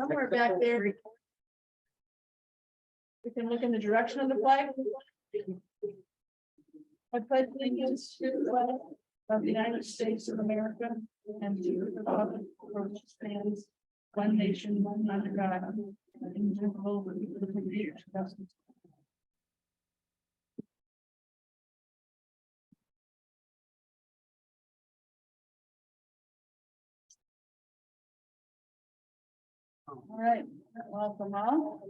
somewhere back there. We can look in the direction of the flag. I pledge allegiance to the flag of the United States of America and to the republic for which it stands, one nation, under God, indivisible, with liberty and justice. All right, welcome all.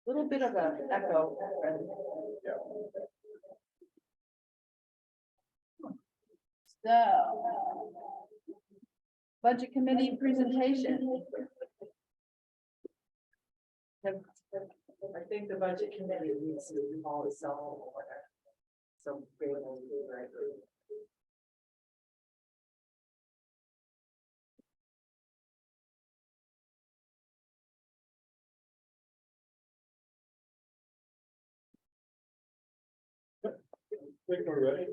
Little bit of an echo. So, budget committee presentation. I think the budget committee needs to call itself order. So great, right? Think we're ready.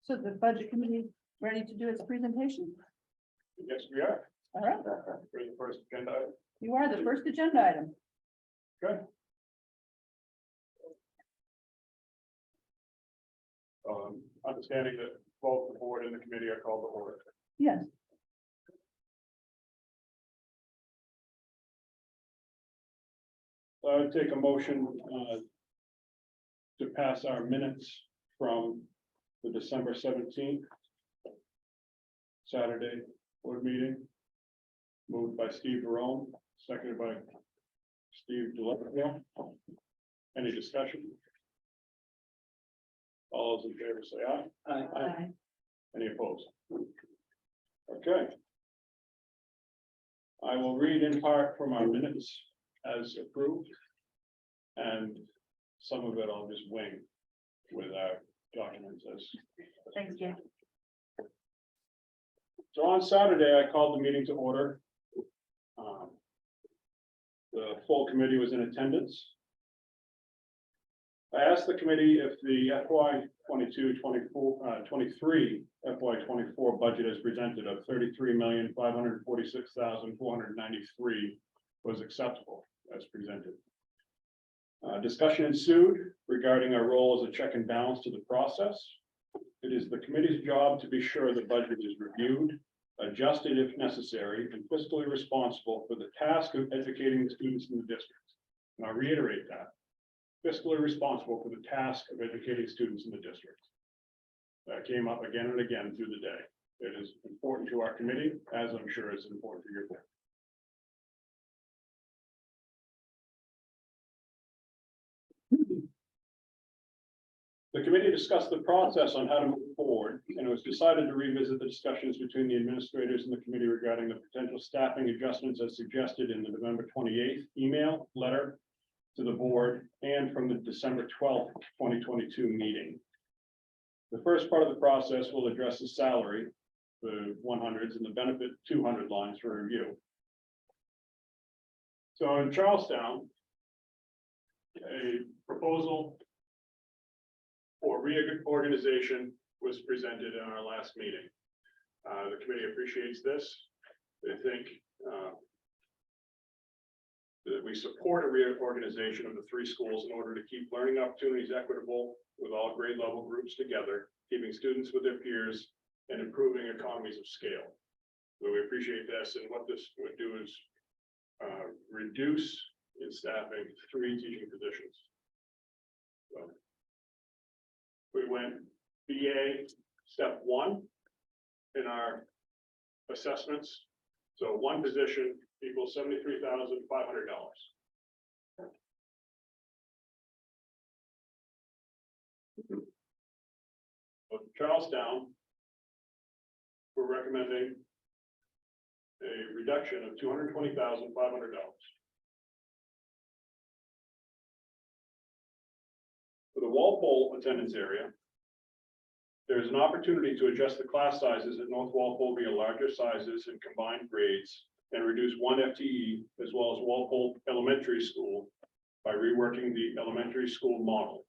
So the budget committee ready to do its presentation? Yes, we are. All right, For the first agenda item. you are the first agenda item. Good. Understanding that both the board and the committee are called to order. Yes. So I would take a motion to pass our minutes from the December 17th Saturday board meeting. Moved by Steve Barone, seconded by Steve DeLeo. Any discussion? All those in favor say aye. Aye. Any opposed? Okay. I will read in part from our minutes as approved. And some of it I'll just wing with our documents as. Thanks, Jim. So on Saturday, I called the meeting to order. The full committee was in attendance. I asked the committee if the FY 23 FY 24 budget as presented of $33,546,493 was acceptable as presented. Discussion ensued regarding our role as a check and balance to the process. It is the committee's job to be sure the budget is reviewed, adjusted if necessary, and fiscally responsible for the task of educating the students in the district. And I'll reiterate that. Fiscally responsible for the task of educating students in the district. That came up again and again through the day. It is important to our committee, as I'm sure it's important to your board. The committee discussed the process on how to move forward, and it was decided to revisit the discussions between the administrators and the committee regarding the potential staffing adjustments as suggested in the November 28th email letter to the board and from the December 12th, 2022 meeting. The first part of the process will address the salary, the 100s, and the benefit 200 lines for review. So in Charlestown, a proposal for reorganization was presented in our last meeting. The committee appreciates this. They think that we support a reorganization of the three schools in order to keep learning opportunities equitable with all grade level groups together, keeping students with their peers and improving economies of scale. So we appreciate this, and what this would do is reduce in staffing 3 teaching positions. So we went BA step 1 in our assessments. So 1 position equals $73,500. With Charlestown, we're recommending a reduction of $220,500. For the Walpole attendance area, there's an opportunity to adjust the class sizes at North Walpole via larger sizes and combined grades and reduce 1 FTE, as well as Walpole Elementary School by reworking the elementary school model.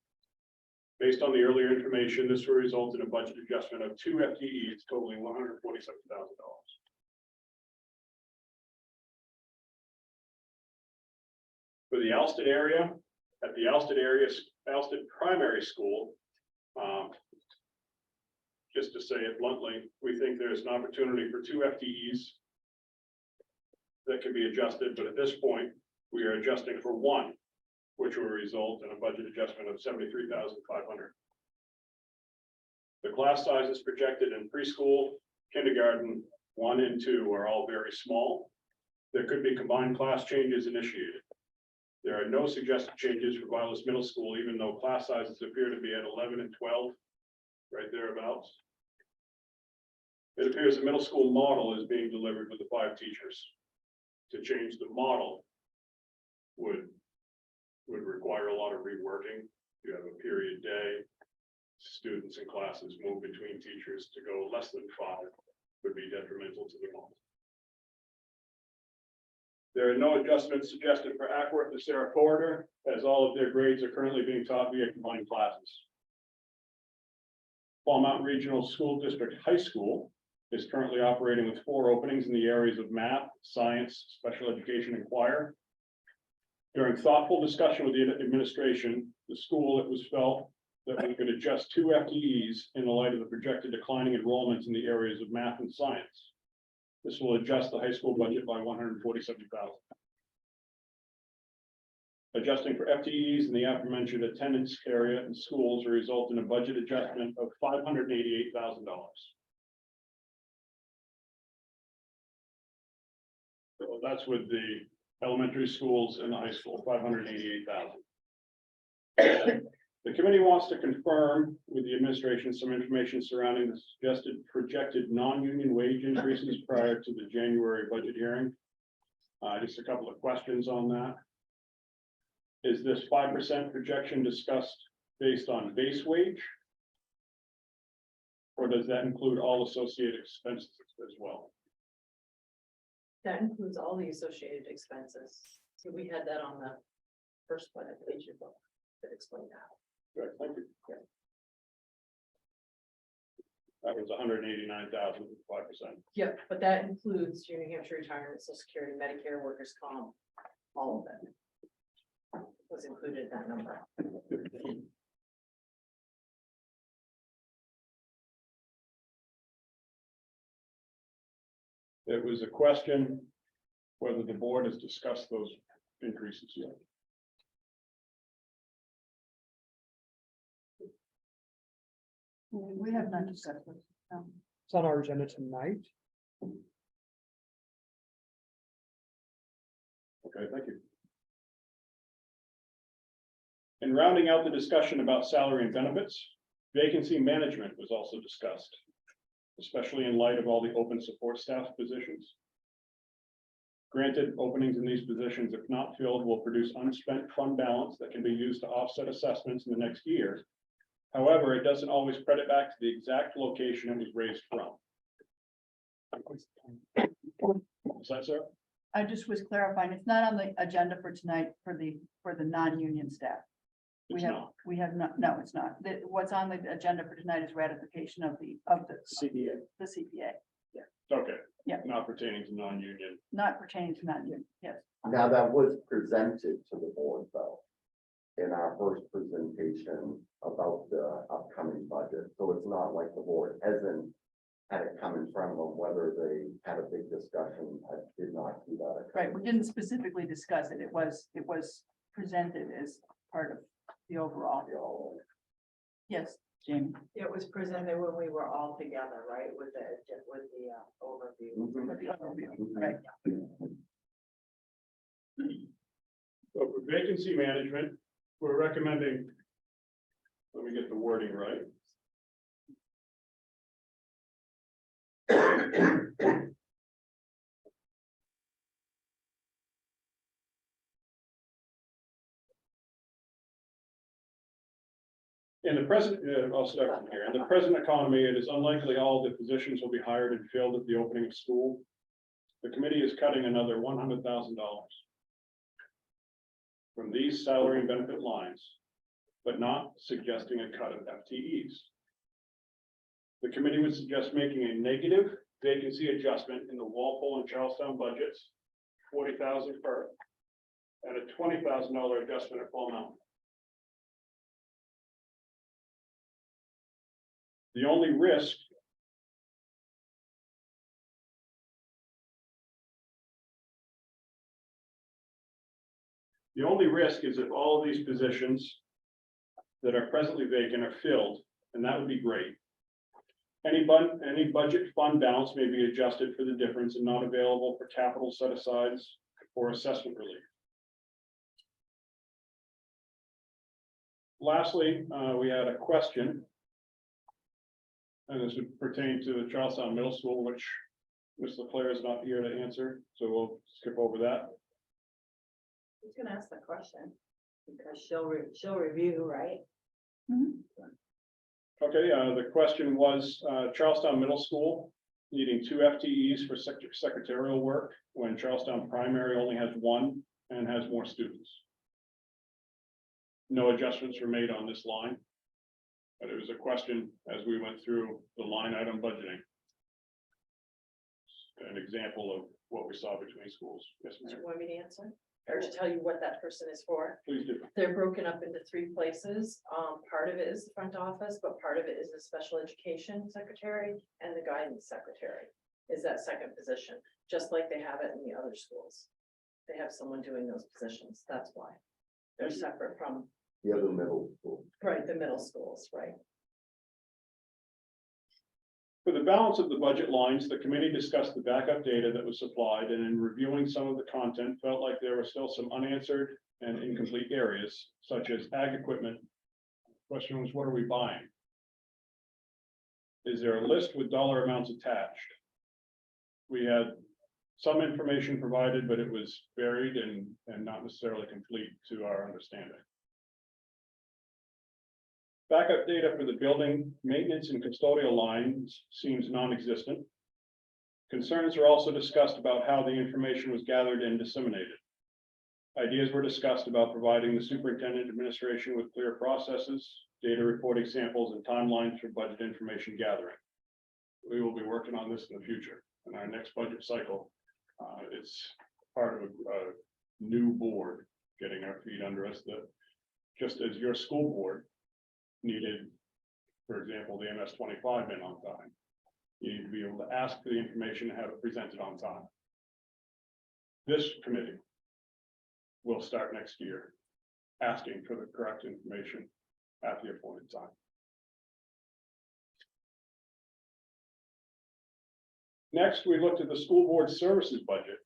Based on the earlier information, this will result in a budget adjustment of 2 FTEs totaling $147,000. For the Alston area, at the Alston Primary School, just to say it bluntly, we think there's an opportunity for 2 FTEs that can be adjusted, but at this point, we are adjusting for 1, which will result in a budget adjustment of $73,500. The class sizes projected in preschool, kindergarten 1 and 2 are all very small. There could be combined class changes initiated. There are no suggested changes for Violet's Middle School, even though class sizes appear to be at 11 and 12, right thereabouts. It appears the middle school model is being delivered with the 5 teachers. To change the model would require a lot of reworking. You have a period day, students and classes move between teachers. To go less than 5 would be detrimental to the model. There are no adjustments suggested for Ackworth and Sarah Corridor, as all of their grades are currently being taught via combined classes. Fall Mountain Regional School District High School is currently operating with 4 openings in the areas of math, science, special education, and choir. During thoughtful discussion with the administration, the school, it was felt that we could adjust 2 FTEs in the light of the projected declining enrollments in the areas of math and science. This will adjust the high school budget by $147,000. Adjusting for FTEs in the aforementioned attendance area in schools will result in a budget adjustment of $588,000. So that's with the elementary schools and the high school, $588,000. The committee wants to confirm with the administration some information surrounding the suggested projected non-union wage increases prior to the January budget hearing. Just a couple of questions on that. Is this 5% projection discussed based on base wage? Or does that include all associated expenses as well? That includes all the associated expenses. So we had that on the first one of the page of the book that explained that. Good, thank you. That was 189,000, 5%. Yep, but that includes your New Hampshire retirement, Social Security, Medicare, workers' comp, all of it was included in that number. It was a question whether the board has discussed those increases yet. We have not discussed this. It's on our agenda tonight. Okay, thank you. In rounding out the discussion about salary and benefits, vacancy management was also discussed, especially in light of all the open support staff positions. Granted, openings in these positions, if not filled, will produce unspent fund balance that can be used to offset assessments in the next year. However, it doesn't always credit back to the exact location it was raised from. Is that so? I just was clarifying, it's not on the agenda for tonight for the non-union staff. It's not. We have not, no, it's not. What's on the agenda for tonight is ratification of the CPA. the CPA, Okay. Yeah. Not pertaining to non-union. not pertaining to non-union, yes. Now, that was presented to the board, though, in our first presentation about the upcoming budget. So it's not like the board hasn't had it come in front of them, whether they had a big discussion. I did not see that. Right, we didn't specifically discuss it. It was presented as part of the overall. Yes, Jamie. It was presented when we were all together, right, with the overview. Mhm. For the overview, right. So for vacancy management, we're recommending, let me get the wording right. In the present, I'll start from here. In the present economy, it is unlikely all the positions will be hired and filled at the opening of school. the committee is cutting another $100,000 from these salary and benefit lines, but not suggesting a cut of FTEs. The committee would suggest making a negative vacancy adjustment in the Walpole and Charlestown budgets, 40,000 per, and a $20,000 adjustment at Fall Mountain. The only risk is if all of these positions that are presently vacant are filled, and that would be great. Any budget fund balance may be adjusted for the difference and not available for capital set-asides or assessment relief. Lastly, we had a question. And this would pertain to the Charlestown Middle School, which Ms. Leclerc is not here to answer, so we'll skip over that. Who's gonna ask that question? Because she'll review, right? Okay, the question was, Charlestown Middle School needing 2 FTEs for secretarial work when Charlestown Primary only has 1 and has more students. No adjustments were made on this line, but it was a question as we went through the line item budgeting. An example of what we saw between schools. Yes, Do ma'am. you want me to answer? Or to tell you what that person is for? Please do. They're broken up into 3 places. Part of it is the front office, but part of it is the special education secretary and the guidance secretary is that second position, just like they have it in the other schools. They have someone doing those positions. That's why. They're separate from, The other middle school. right, the middle schools, right? For the balance of the budget lines, the committee discussed the backup data that was supplied, and in reviewing some of the content, felt like there were still some unanswered and incomplete areas, such as ag equipment. Question was, what are we buying? Is there a list with dollar amounts attached? We had some information provided, but it was varied and not necessarily complete to our understanding. Backup data for the building maintenance and custodial lines seems non-existent. Concerns were also discussed about how the information was gathered and disseminated. Ideas were discussed about providing the superintendent administration with clear processes, data reporting samples, and timelines for budget information gathering. We will be working on this in the future. In our next budget cycle, it's part of a new board getting our feet under us that, just as your school board needed, for example, the MS-25 in on time. You need to be able to ask for the information and have it presented on time. This committee will start next year asking for the correct information at the appointed time. Next, we looked at the school board services budget.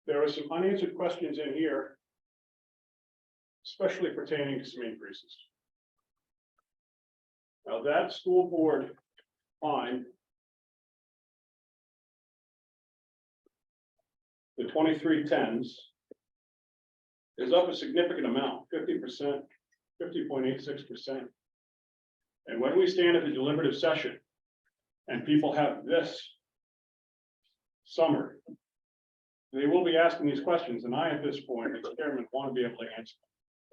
There were some unanswered questions in here, especially pertaining to some increases. Now that school board line, the 2310s, is up a significant amount, 50%, 50.86%. And when we stand at the deliberative session and people have this summary, they will be asking these questions, and I, at this point, as chairman, want to be able to answer.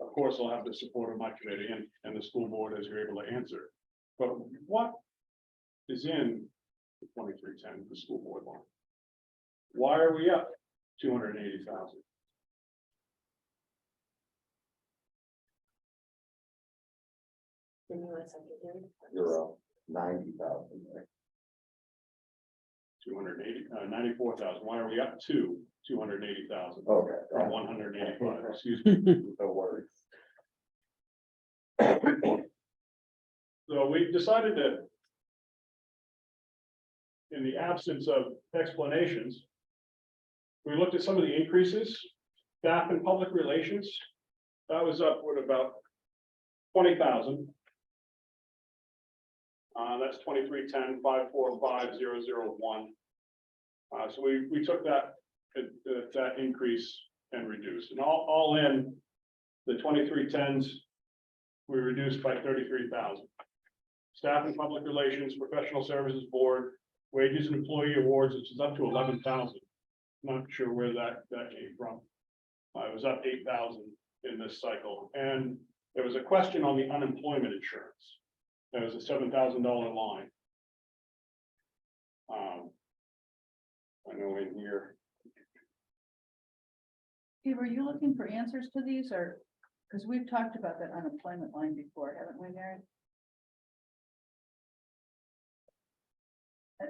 Of course, I'll have the support of my committee and the school board as you're able to answer. But what is in the 2310, the school board line? Why are we up 280,000? Give me 1 second here. You're up 90,000. 94,000. Why are we up to 280,000 Okay. from 185? Excuse me. No worries. So we decided that, in the absence of explanations, we looked at some of the increases. Staff and public relations, that was up with about 20,000. That's 2310 545 001. So we took that increase and reduced, and all in the 2310s, we reduced by 33,000. Staff and public relations, professional services board, Wages and employee awards, which is up to 11,000. Not sure where that came from. It was up 8,000 in this cycle, and there was a question on the unemployment insurance. There was a $7,000 line. I know in here, Steve, are you looking for answers to these, or, because we've talked about that unemployment line before, haven't we, Mary?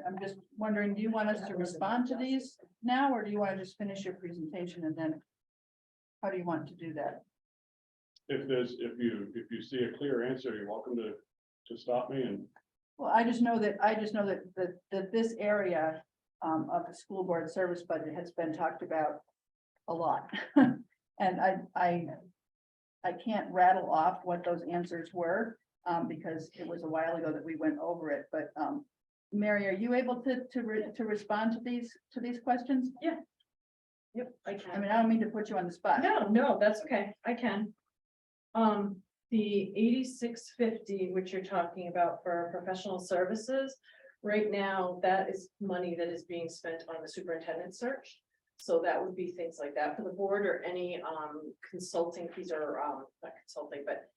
I'm just wondering, do you want us to respond to these now, or do you want to just finish your presentation and then? How do you want to do that? if you see a clear answer, you're welcome to stop me and. Well, I just know that this area of the school board service budget has been talked about a lot. And I can't rattle off what those answers were, because it was a while ago that we went over it, but, Mary, are you able to respond to these questions? Yep, I can. I mean, I don't mean to put you on the spot. No, that's okay, I can. The 8650, which you're talking about for professional services, right now, that is money that is being spent on the superintendent search. So that would be things like that for the board, or any consulting fees, or not consulting, but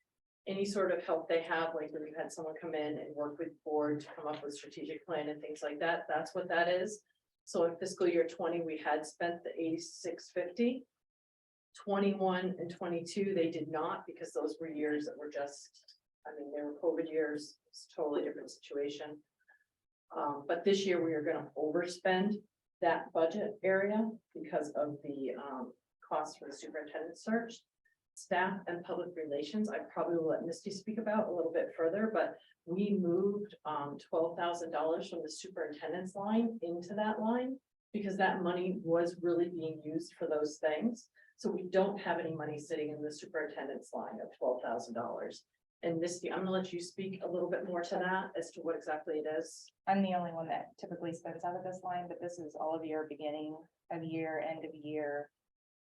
any sort of help they have, like when you had someone come in and work with board to come up with strategic plan and things like that, that's what that is. So in fiscal year 20, we had spent the 8650. 21 and 22, they did not, because those were years that were just, I mean, they were COVID years. It's a totally different situation. But this year we are going to overspend that budget area because of the cost for the superintendent search. Staff and public relations, I probably will let Misty speak about a little bit further, but we moved $12,000 from the superintendent's line into that line, because that money was really being used for those things. So we don't have any money sitting in the superintendent's line of $12,000. And Misty, I'm gonna let you speak a little bit more to that as to what exactly it is. I'm the only one that typically spends out of this line, but this is all of your beginning of year, end of year,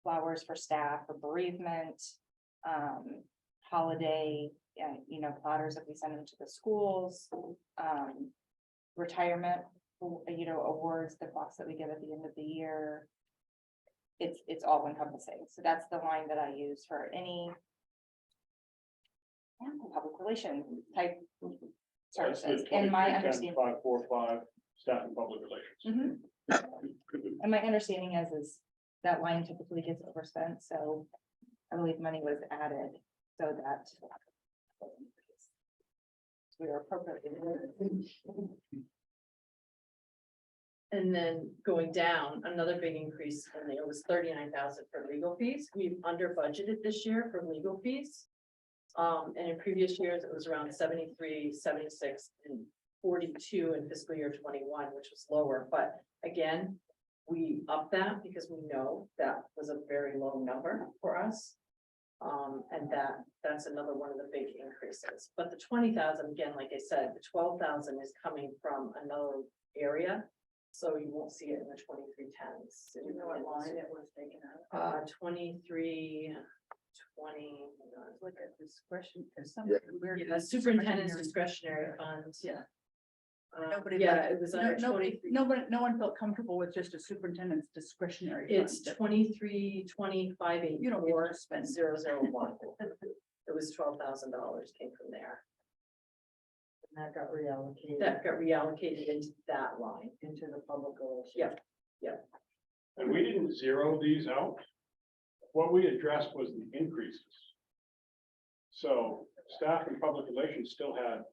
flowers for staff, for bereavement, holiday, platters that we send into the schools, retirement, awards, the box that we give at the end of the year. It's all encompassing. So that's the line that I use for any public relation type services. And my understanding, 545 staff and public relations. and my understanding is that line typically gets overspent. So I believe money was added so that we were appropriately. And then going down, another big increase in there was 39,000 for legal fees. We've under budgeted this year for legal fees. And in previous years, it was around 73, 76, and 42 in fiscal year 21, which was lower. But again, we upped that because we know that was a very low number for us. And that's another one of the big increases. But the 20,000, again, like I said, the 12,000 is coming from another area. So you won't see it in the 2310s. Do you know what line it was taken out? 23, 20. Look at discretion, there's some Yeah. weird. The superintendent's discretionary funds. Yeah. Nobody. Nobody Yeah, liked- it was under 23. No one felt comfortable with just a superintendent's discretionary. It's fund. 23, 25, 8, You don't get to spend 001. It was $12,000 came from there. And that got reallocated. That got reallocated into that line. Into the public relations. Yep. And we didn't zero these out. What we addressed was the increases. So staff and public relations still had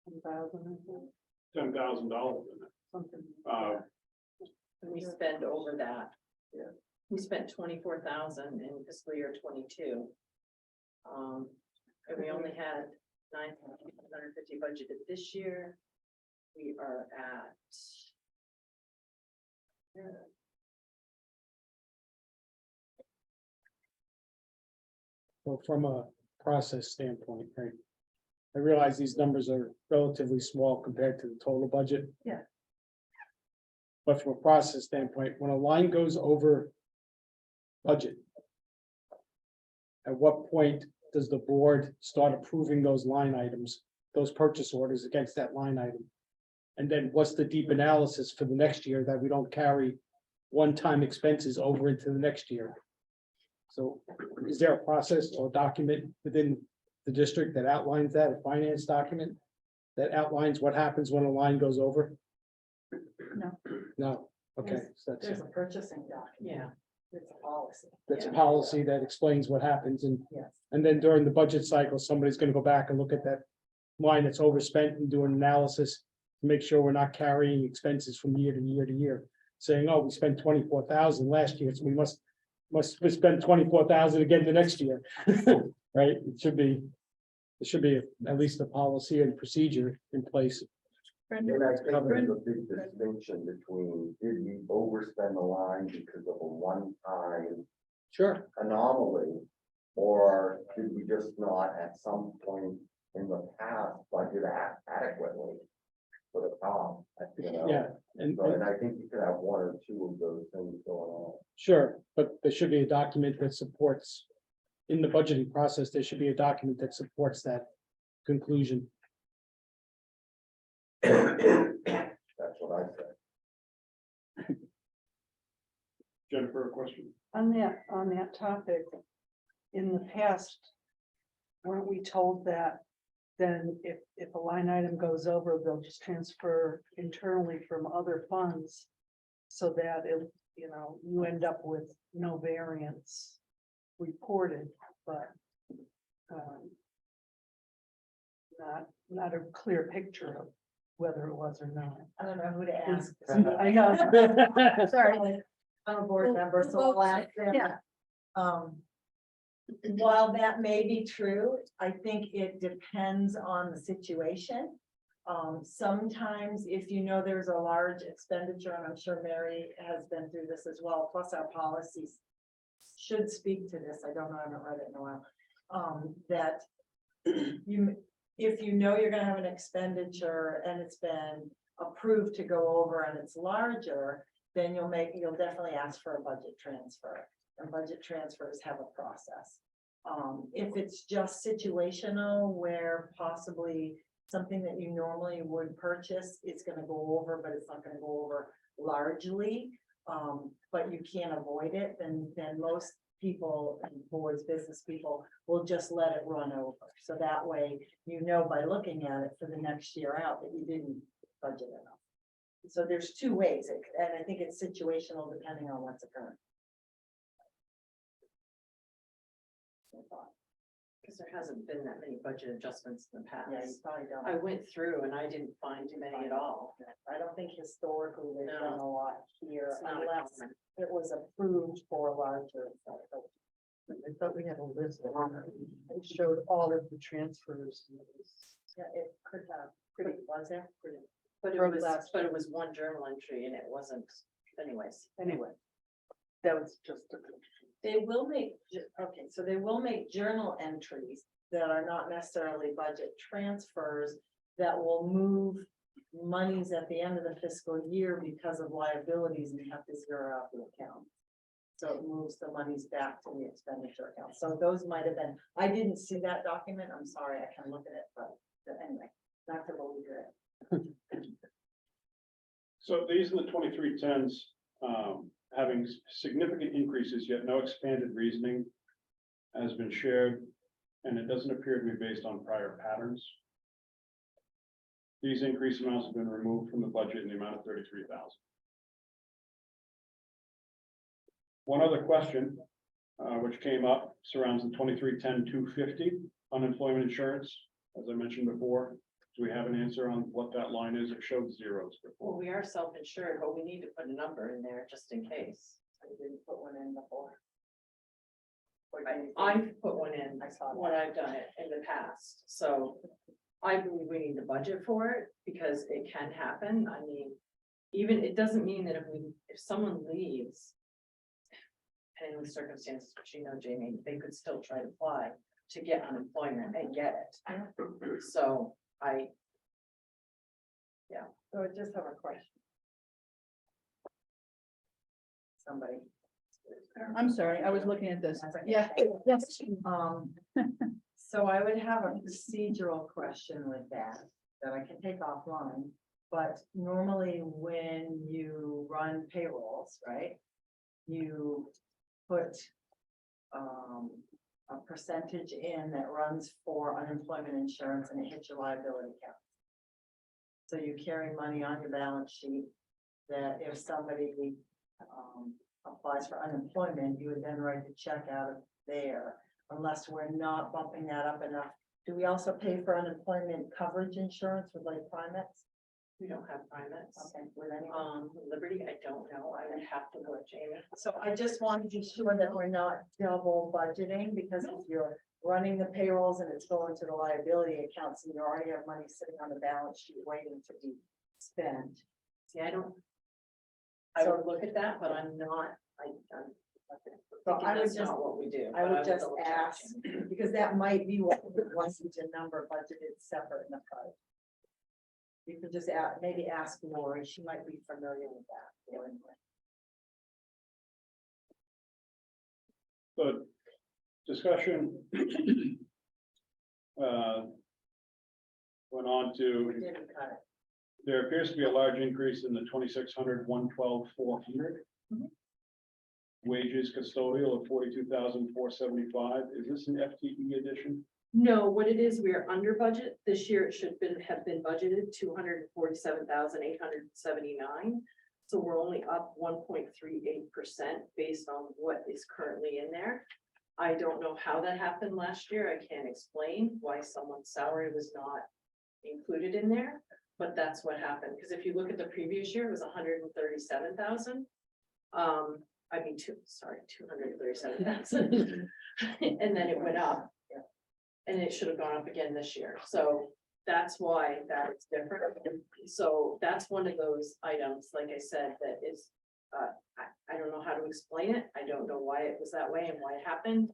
$10,000 in it. Something. And we spend over that. Yeah. We spent 24,000 in fiscal year 22. And we only had 9,150 budgeted this year. We are at. Well, from a process standpoint, right? I realize these numbers are relatively small compared to the total budget. Yeah. But from a process standpoint, when a line goes over budget, at what point does the board start approving those line items, those purchase orders against that line item? And then what's the deep analysis for the next year that we don't carry one-time expenses over into the next year? So is there a process or document within the district that outlines that, a finance document that outlines what happens when a line goes over? No. No, okay, so There's a purchasing document. Yeah. It's a policy. that's a policy that explains what happens, Yes. and then during the budget cycle, somebody's gonna go back and look at that line that's overspent and do an analysis to make sure we're not carrying expenses from year to year to year, saying, oh, we spent 24,000 last year, so we must spend 24,000 again the next year. Right? There should be at least a policy and procedure in place. And I think there's a big distinction between, did we overspend the line because of a one-time Sure. anomaly? Or did we just not at some point in the past budget adequately for the cost? You know? Yeah, and So, and I think you could have one or two of those things going on. sure, but there should be a document that supports, in the budgeting process, there should be a document that supports that conclusion. That's what I said. Jennifer, a question? On that topic, in the past, weren't we told that then if a line item goes over, they'll just transfer internally from other funds so that it, you end up with no variance reported, but not a clear picture of whether it was or not. I don't know who to ask. I know. Sorry, I'm a board member, so I'll ask them. Yeah. While that may be true, I think it depends on the situation. Sometimes if you know there's a large expenditure, and I'm sure Mary has been through this as well, plus our policies should speak to this. I don't know, I haven't read it in a while. That if you know you're gonna have an expenditure and it's been approved to go over and it's larger, then you'll definitely ask for a budget transfer. And budget transfers have a process. If it's just situational where possibly something that you normally would purchase is gonna go over, but it's not gonna go over largely, but you can't avoid it, then most people and boards, business people will just let it run over. So that way, by looking at it for the next year out that you didn't budget enough. So there's two ways, and I think it's situational depending on what's occurring. Because there hasn't been that many budget adjustments in the Yeah, you past. probably don't. I went through and I didn't find too many at all. I don't think historically they've No. done a lot here It's not unless common. it was approved for larger. I thought we had a list on it. It showed all of the transfers. Yeah, it could have, was there? But From last it was one journal entry and it wasn't, anyways. Anyway, that was just. They will make, so they will make journal entries that are not necessarily budget transfers that will move monies at the end of the fiscal year because of liabilities and you have to zero out the account. So it moves the monies back to the expenditure account. So those might have been, I didn't see that document. I'm sorry, I can look at it, but anyway, not to believe it. So these are the 2310s, having significant increases, yet no expanded reasoning has been shared, and it doesn't appear to be based on prior patterns. These increase amounts have been removed from the budget in the amount of 33,000. One other question, which came up, surrounds the 2310-250 unemployment insurance. As I mentioned before, do we have an answer on what that line is? It showed zeros before. Well, we are self-insured, but we need to put a number in there just in case. I didn't put one in before. I've put one in I saw that. when I've done it in the past, so I believe we need to budget for it because it can happen. I mean, even, it doesn't mean that if someone leaves, depending on the circumstances, which Jamie, they could still try to apply to get unemployment and get it. So So I just have a question. Somebody. I'm sorry, I was looking at this. Yeah, yes. So I would have a procedural question with that I can take offline. But normally when you run payrolls, right? You put a percentage in that runs for unemployment insurance and it hits your liability account. So you carry money on your balance sheet that if somebody applies for unemployment, you would then write the check out of there, unless we're not bumping that up enough. Do we also pay for unemployment coverage insurance with like primates? We don't have primates. Okay, with anyone? Liberty, I don't know. I would have to look, Jamie. So I just wanted to be sure that we're not double budgeting, because if you're running the payrolls and it's going to the liability accounts and you already have money sitting on the balance sheet waiting to be spent. See, I would look at that, but I'm not, I'm So thinking I would that's just, not what we do. I but would just double check, ask, Jamie. because that might be what Washington number budgeted separate in the price. You could just maybe ask Lori, she might be familiar with that. The discussion went on We to, didn't cut it. there appears to be a large increase in the 2,600, 112,400. Mhm. Wages custodial of 42,475. Is this an FTE addition? No, what it is, we are under budget. This year it should have been budgeted 247,879. So we're only up 1.38% based on what is currently in there. I don't know how that happened last year. I can't explain why someone's salary was not included in there, but that's what happened. Because if you look at the previous year, it was 137,000. I mean, 237,000. And then it went up. And it should have gone up again this year. So that's why that is different. So that's one of those items, like I said, that is, I don't know how to explain it. I don't know why it was that way and why it happened.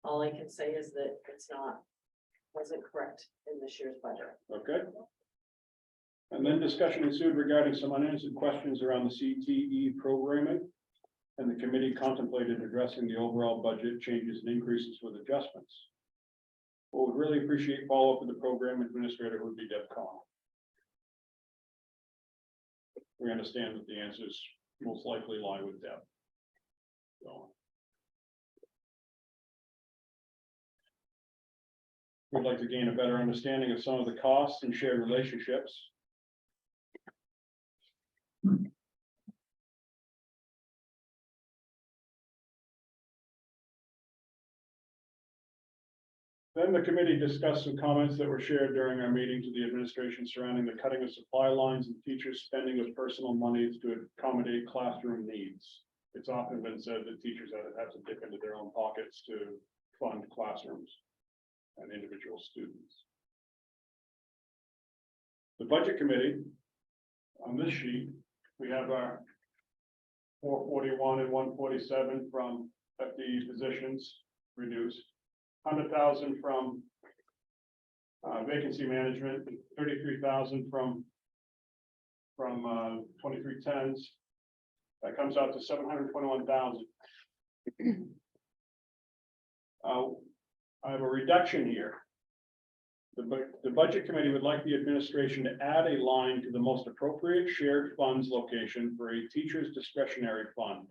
All I can say is that wasn't correct in this year's budget. Okay. And then discussion ensued regarding some unanswered questions around the CTE programming. And the committee contemplated addressing the overall budget changes and increases with adjustments. What would really appreciate follow-up with the program administrator would be Deb Collin. We understand that the answers most likely lie with Deb. So. We'd like to gain a better understanding of some of the costs and shared relationships. Then the committee discussed some comments that were shared during our meeting to the administration surrounding the cutting of supply lines and teachers' spending of personal monies to accommodate classroom needs. It's often been said that teachers have to dip into their own pockets to fund classrooms and individual students. The budget committee, on this sheet, we have our 441 and 147 from FTE positions reduced. 100,000 from vacancy management, 33,000 from 2310s. That comes out to 721,000. I have a reduction here. The budget committee would like the administration to add a line to the most appropriate shared funds location for a teacher's discretionary fund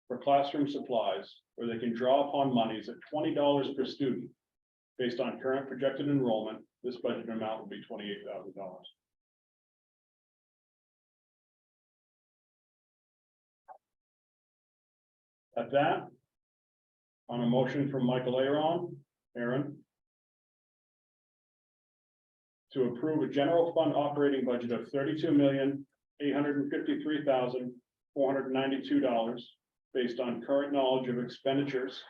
for classroom supplies, where they can draw upon monies at $20 per student. Based on current projected enrollment, this budget amount will be $28,000. At that, on a motion from Michael Aaron, to approve a general fund operating budget of $32,853,492 based on current knowledge of expenditures,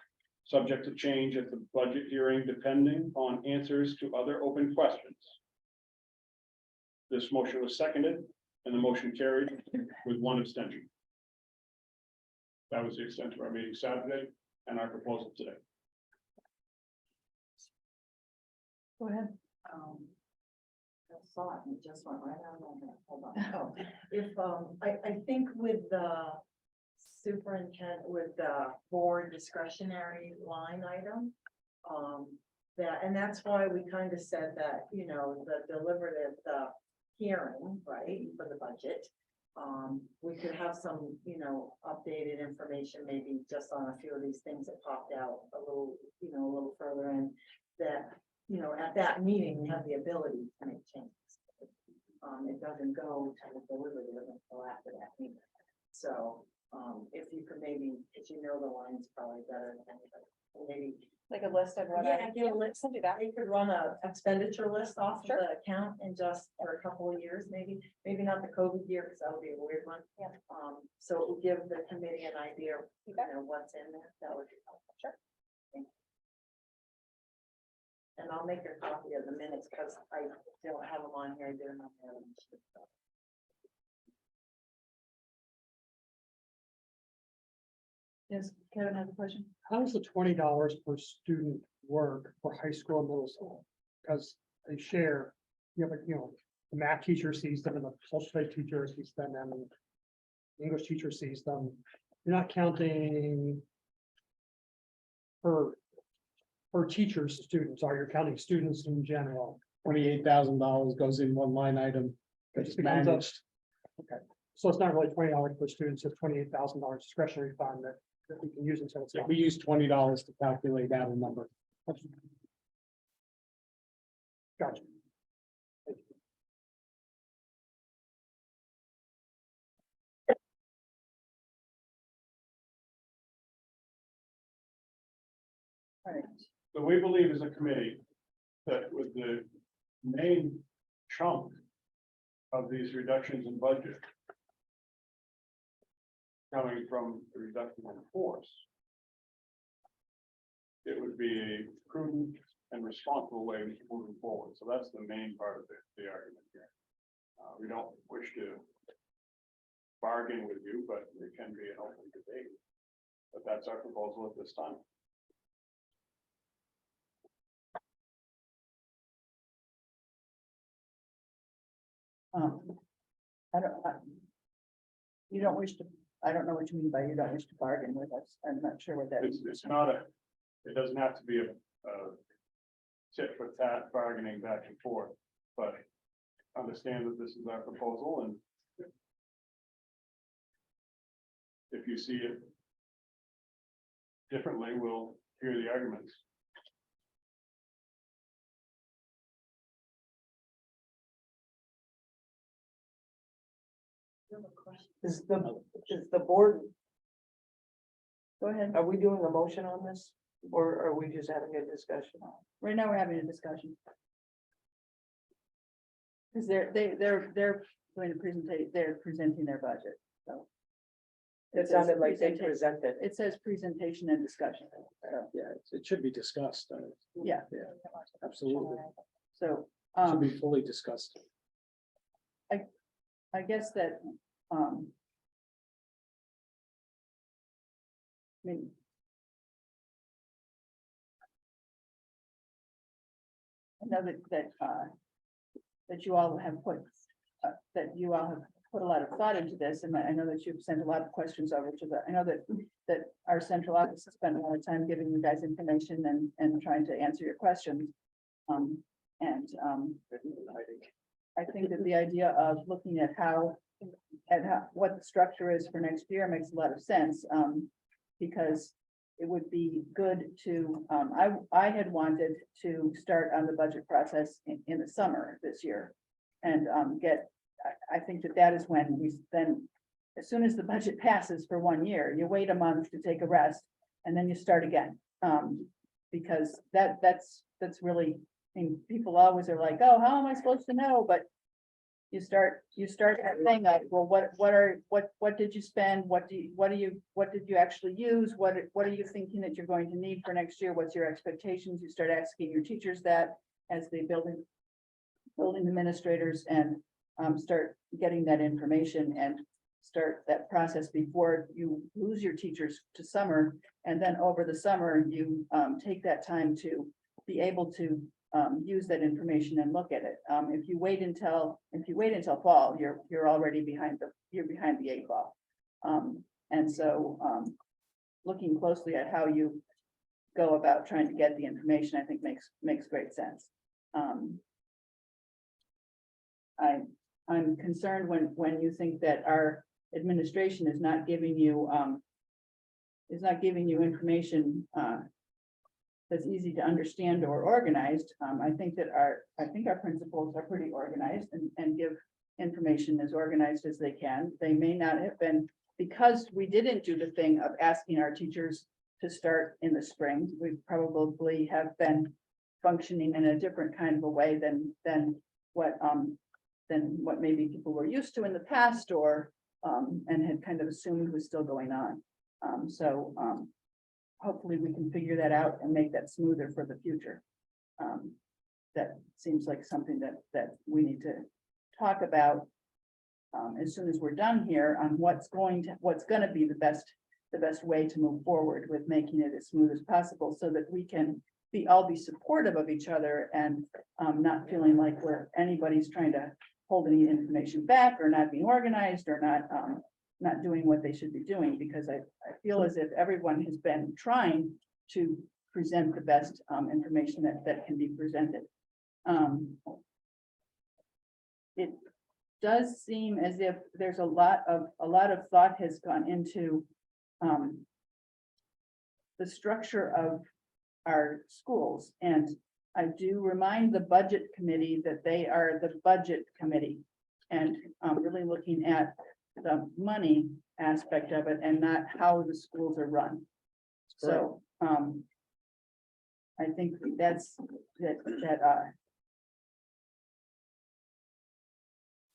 subject to change at the budget hearing depending on answers to other open questions. This motion was seconded and the motion carried with one abstention. That was the extent of our meeting Saturday and our proposal today. Go ahead. I saw it and it just went right on there. Hold on. Oh, if, I think with the superintendent, with the board discretionary line item, and that's why we kind of said that, you know, the deliberative, hearing, right, for the budget. We could have some, updated information, maybe just on a few of these things that popped out a little, a little further in. That, at that meeting, we have the ability to make changes. It doesn't go to the deliberative until after that meeting. So, if you could maybe, if you know the lines probably better than anybody, maybe. Like a list of what Yeah, I. get a list. Can do that. You could run a expenditure list off of Sure. the account and just for a couple of years, maybe not the COVID year, because that would be a weird one. Yeah. So it will give the committee an idea of, You bet. what's in there. That would be helpful. Sure. And I'll make a copy of the minutes because I don't have them on here. I did them on there. Yes, Kevin has a question. How does the $20 per student work for high school and middle school? Because they share, the math teacher sees them and the social studies teacher sees them and the English teacher sees them. You're not counting per teacher's students, are you counting students in general? $28,000 goes in one line item. That's managed. Okay, so it's not really $20 per student, it's $28,000 discretionary fund that we can use until it's. We use $20 to calculate that number. Gotcha. So we believe as a committee that with the main chunk of these reductions in budget coming from the reduction in force, it would be a prudent and responsible way of moving forward. So that's the main part of the argument here. We don't wish to bargain with you, but it can be an open debate. But that's our proposal at this time. I don't, you don't wish to, I don't know what you mean by you don't wish to bargain with us. I'm not sure what that is. It's not it doesn't have to be a tit for tat bargaining back and forth, but understand that this is our proposal, and if you see it differently, we'll hear the arguments. Is the board? Go ahead. Are we doing a motion on this, or are we just having a discussion? Right now, we're having a discussion. Because they're going to they're presenting their budget, so. It sounded like they presented. It says presentation and discussion, so, Yeah, it should be discussed. yeah, Absolutely. so, Should be fully discussed. I guess that, I mean. I know that you all have put, a lot of thought into this, and I know that you've sent a lot of questions over to I know that our central office has spent a lot of time giving you guys information and trying to answer your questions. I think that the idea of looking at what the structure is for next year makes a lot of sense, because it would be good to, I had wanted to start on the budget process in the summer this year. And I think that is when we then, as soon as the budget passes for 1 year, you wait a month to take a rest and then you start again. Because that's really, I mean, people always are like, oh, how am I supposed to know? But you start that thing like, well, what did you spend? What did you actually use? What are you thinking that you're going to need for next year? What's your expectations? You start asking your teachers that as the building administrators, and start getting that information and start that process before you lose your teachers to summer. And then over the summer, you take that time to be able to use that information and look at it. If you wait until fall, you're already behind the 8 ball. And so looking closely at how you go about trying to get the information, I think makes great sense. I'm concerned when you think that our administration is not giving you, information, that's easy to understand or organized. I think our principals are pretty organized and give information as organized as they can. They may not have been, because we didn't do the thing of asking our teachers to start in the spring. We probably have been functioning in a different kind of a way than what maybe people were used to in the past, or and had kind of assumed was still going on. Hopefully we can figure that out and make that smoother for the future. That seems like something that we need to talk about as soon as we're done here on what's gonna be the best way to move forward with making it as smooth as possible, so that we can all be supportive of each other and not feeling like anybody's trying to hold any information back, or not being organized, or not doing what they should be doing, because I feel as if everyone has been trying to present the best information that can be presented. It does seem as if there's a lot of thought has gone into the structure of our schools, and I do remind the budget committee that they are the budget committee, and really looking at the money aspect of it and not how the schools are run. So I think that's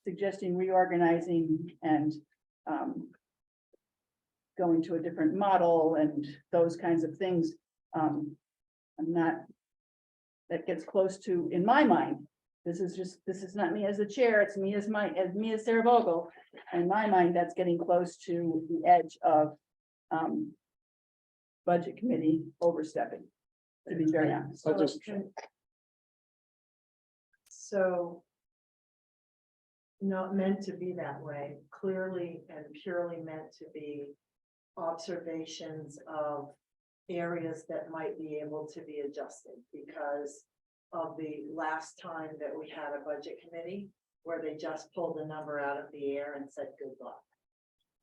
suggesting reorganizing and going to a different model and those kinds of things. That gets close to, in my mind, this is not me as a chair, it's me as Sarah Vogel. In my mind, that's getting close to the edge of budget committee overstepping, to be very honest. So not meant to be that way, clearly and purely meant to be observations of areas that might be able to be adjusted, because of the last time that we had a budget committee where they just pulled a number out of the air and said good luck.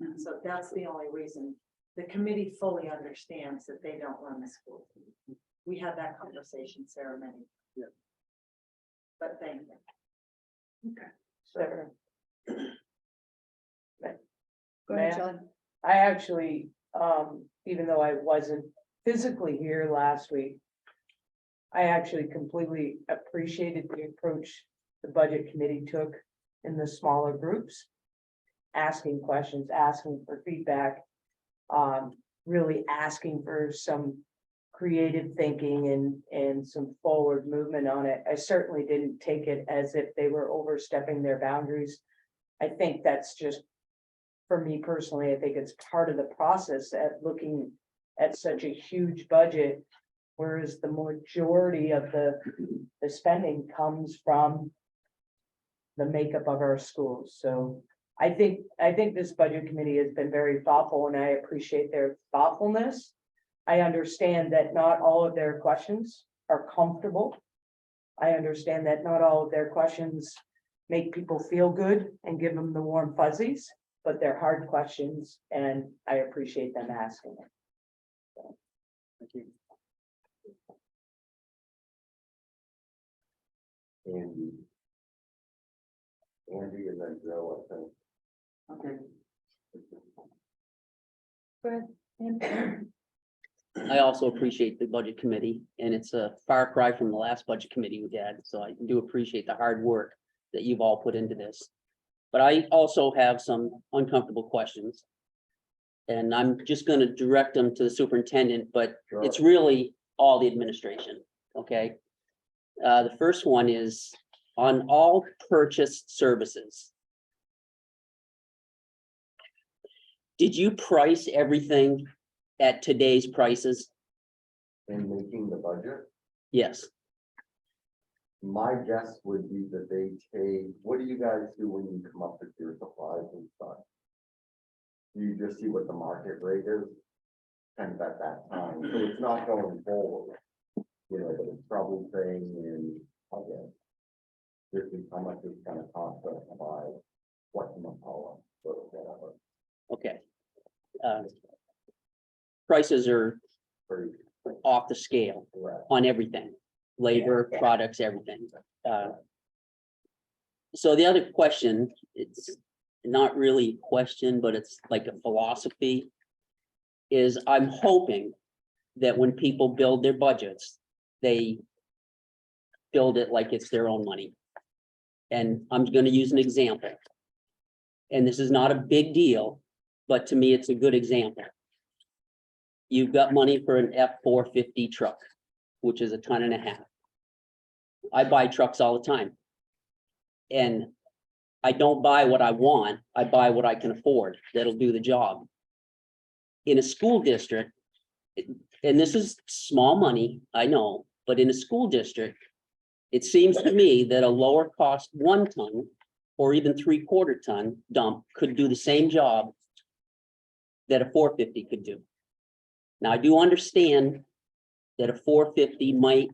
And so that's the only reason. The committee fully understands that they don't run the school. We had that conversation, Sarah, many. Yeah. But thank you. Okay. Sarah. Go ahead, Ma'am? Shelley. I actually, even though I wasn't physically here last week, I actually completely appreciated the approach the budget committee took in the smaller groups, asking questions, asking for feedback, really asking for some creative thinking and some forward movement on it. I certainly didn't take it as if they were overstepping their boundaries. I think that's just, for me personally, I think it's part of the process at looking at such a huge budget, whereas the majority of the spending comes from the makeup of our schools. So I think this budget committee has been very thoughtful, and I appreciate their thoughtfulness. I understand that not all of their questions are comfortable. I understand that not all of their questions make people feel good and give them the warm fuzzies, but they're hard questions, and I appreciate them asking them. Thank you. Andy and then Joe, I think. I also appreciate the budget committee, and it's a far cry from the last budget committee we had, so I do appreciate the hard work that you've all put into this. But I also have some uncomfortable questions. And I'm just gonna direct them to the superintendent, but it's really all the administration, okay? The first one is on all purchased services. Did you price everything at today's prices? In making the budget, Yes. my guess would be that they take, what do you guys do when you come up with your supplies and stuff? You just see what the market rate is, kind of at that time, so it's not going forward. You know, but it's probably saying in, okay. this is how much it's gonna cost us to buy whatchamacallit, or whatever. Okay. Prices are Pretty off the scale correct. on everything, labor, products, everything. So the other question, it's not really a question, but it's like a philosophy. Is I'm hoping that when people build their budgets, they build it like it's their own money. And I'm gonna use an example. And this is not a big deal, but to me, it's a good example. You've got money for an F-450 truck, which is 1.5 tons. I buy trucks all the time. And I don't buy what I want, I buy what I can afford, that'll do the job. In a school district, and this is small money, I know, but in a school district, it seems to me that a lower cost 1 ton or even 3/4 ton dump could do the same job that a 450 could do. Now, I do understand that a 450 might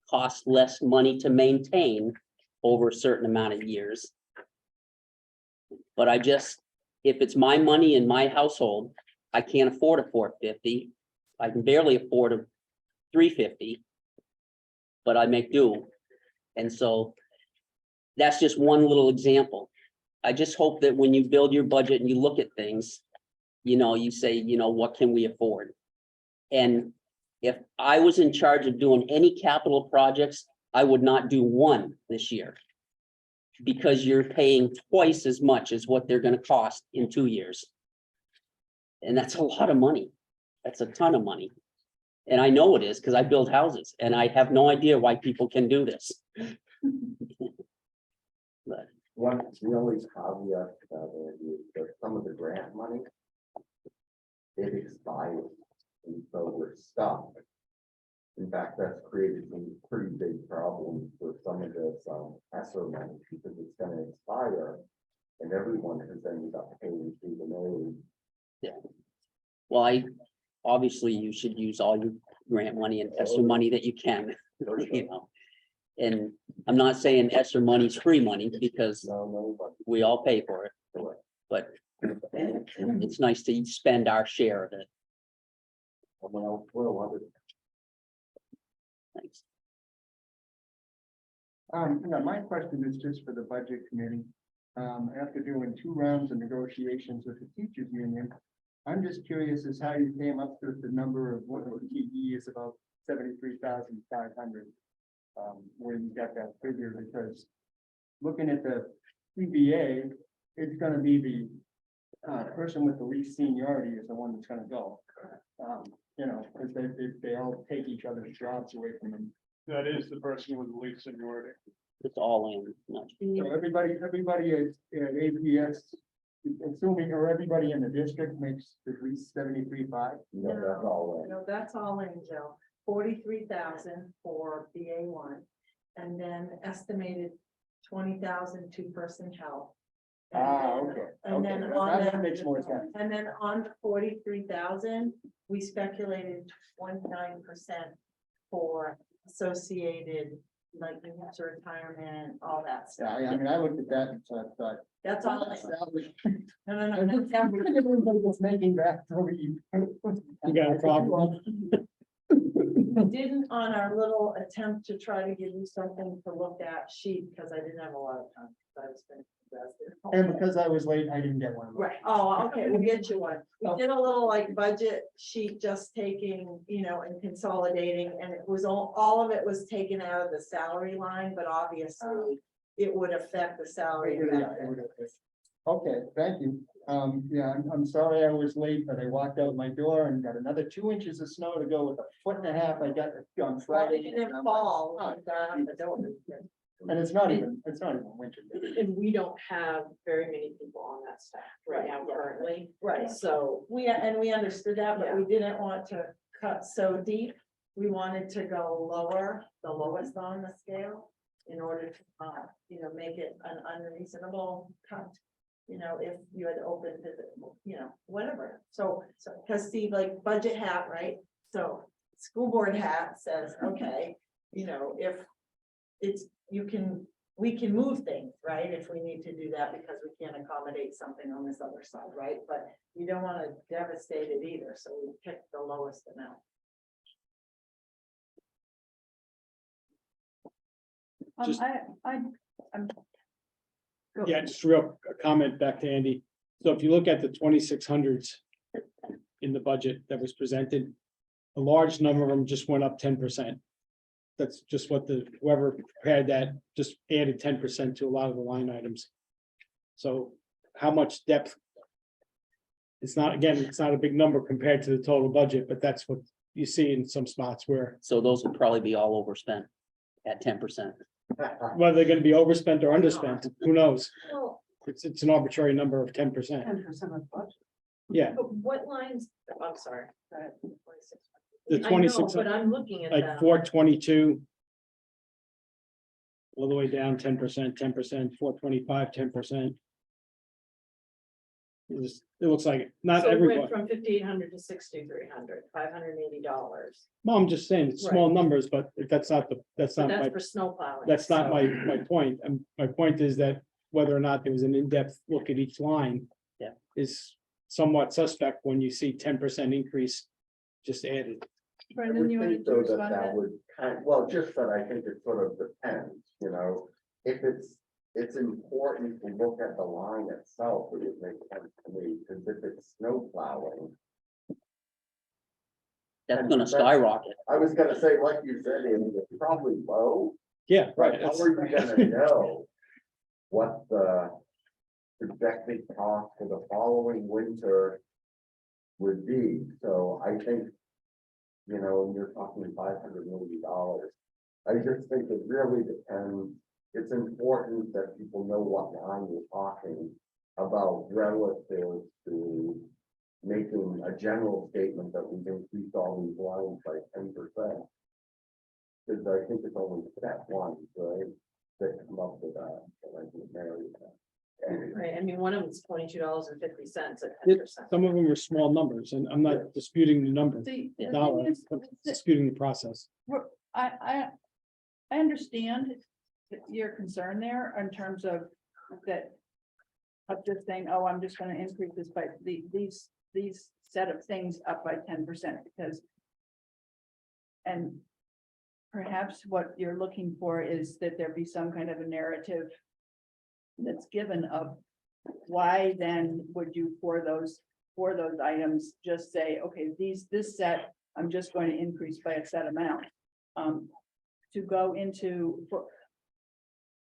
cost less money to maintain over a certain amount of years. But I just, if it's my money in my household, I can't afford a 450. I can barely afford a 350. But I make do. And so that's just one little example. I just hope that when you build your budget and you look at things, you say, what can we afford? And if I was in charge of doing any capital projects, I would not do one this year. Because you're paying twice as much as what they're gonna cost in 2 years. And that's a lot of money. That's a ton of money. And I know it is because I build houses and I have no idea why people can do this. But One really caveat is that some of the grant money, it expires, and so we're stuck. In fact, that's created some pretty big problems for some of this ESSER money, because it's gonna expire, and everyone has ended up paying through the nose. well, obviously you should use all your grant money and ESSER money that you can, And I'm not saying ESSER money's free money because No, but we all pay for it, correct. but it's nice to spend our share of it. Someone else will, other. Thanks. My question is just for the budget committee. After doing 2 rounds of negotiations with the teachers union, I'm just curious as how you came up with the number of what the TE is about 73,500. Where you got that figure, because looking at the CBA, it's gonna be the person with the least seniority is the one that's gonna go. Because they all take each other's jobs away from them. That is the person with the least seniority. It's all in. Much. So everybody at APS, assuming, or everybody in the district makes at least 73,500. No, that's all. No, that's all in, Joe. 43,000 for BA1, and then estimated 20,000 2-person help. Okay. And then Okay, on that that, makes more sense. and then on the 43,000, we speculated 29% for associated, like New Hampshire retirement, all that stuff. Yeah, I mean, I looked at that and thought. That's all. No, Everybody was making that. You got a problem? We didn't on our little attempt to try to give you something to look at sheet, because I didn't have a lot of time. I was And because I was late, I didn't get one. Right, oh, okay, we'll get you one. We did a little like budget sheet, just taking, and consolidating, and it was all of it was taken out of the salary line, but obviously it would affect the salary. Okay, thank you. Yeah, I'm sorry I was late, but I walked out my door and got another 2 inches of snow to go with 1.5 feet I got on Well, Friday. it didn't fall. And it's not even winter. And we don't have very many people on that staff right now currently. Right, So we understood that, but we didn't want to cut so deep. We wanted to go lower, the lowest on the scale, in order to, make it an unreasonable cut. If you had open visit, whatever. So, because Steve, like budget hat, right? So school board hat says, okay, if it's, you can we can move things, right? If we need to do that because we can't accommodate something on this other side, right? But you don't want to devastate it either, so we pick the lowest amount. Just- I'm. Yeah, just real comment back to Andy. So if you look at the 2600s in the budget that was presented, a large number of them just went up 10%. That's just what whoever prepared that just added 10% to a lot of the line items. So how much depth? It's not, again, it's not a big number compared to the total budget, but that's what you see in some spots where, So those will probably be all overspent at 10%. whether they're gonna be overspent or underspent, who knows? Well, It's an arbitrary number of 10%. 10% of budget. Yeah, But what lines, I'm sorry. go ahead, 26. the I know, 26, but I'm looking at like them. 422. All the way down 10%, 10%, 425, 10%. It looks like not So it everyone. went from 5,800 to 6,300, $580. Well, I'm just saying, it's small numbers, but that's not But my, that's for snow plowing. that's not so- my point. And my point is that whether or not there was an in-depth look at each line. Yeah. Is somewhat suspect when you see 10% increase just added. I Brendan, would you think wanted to though respond to that that? would well, just that I think it sort of depends, you know, if it's important to look at the line itself, it would make sense to me, because if it's snow plowing. That's And gonna that's- skyrocket. I was gonna say, like you said, Amy, it's probably low, Yeah, but right. how are you gonna know what the projected cost for the following winter would be? So I think, you know, you're talking $500 million. I just think it really depends. It's important that people know what line you're talking about relative to making a general statement that we've increased all these lines by 10%. Because I think it's only step one, right, that come up with that, and I think Mary. Right, I mean, one of them's $22.50 at 10%. Some of them are small numbers, and I'm not disputing the number, The thing dollar, is, I'm disputing the process. I understand your concern there in terms of that. Of just saying, oh, I'm just gonna increase this by these set of things up by 10% because. And perhaps what you're looking for is that there be some kind of a narrative. That's given of why then would you for those items just say, okay, this set, I'm just going to increase by a set amount. To go into,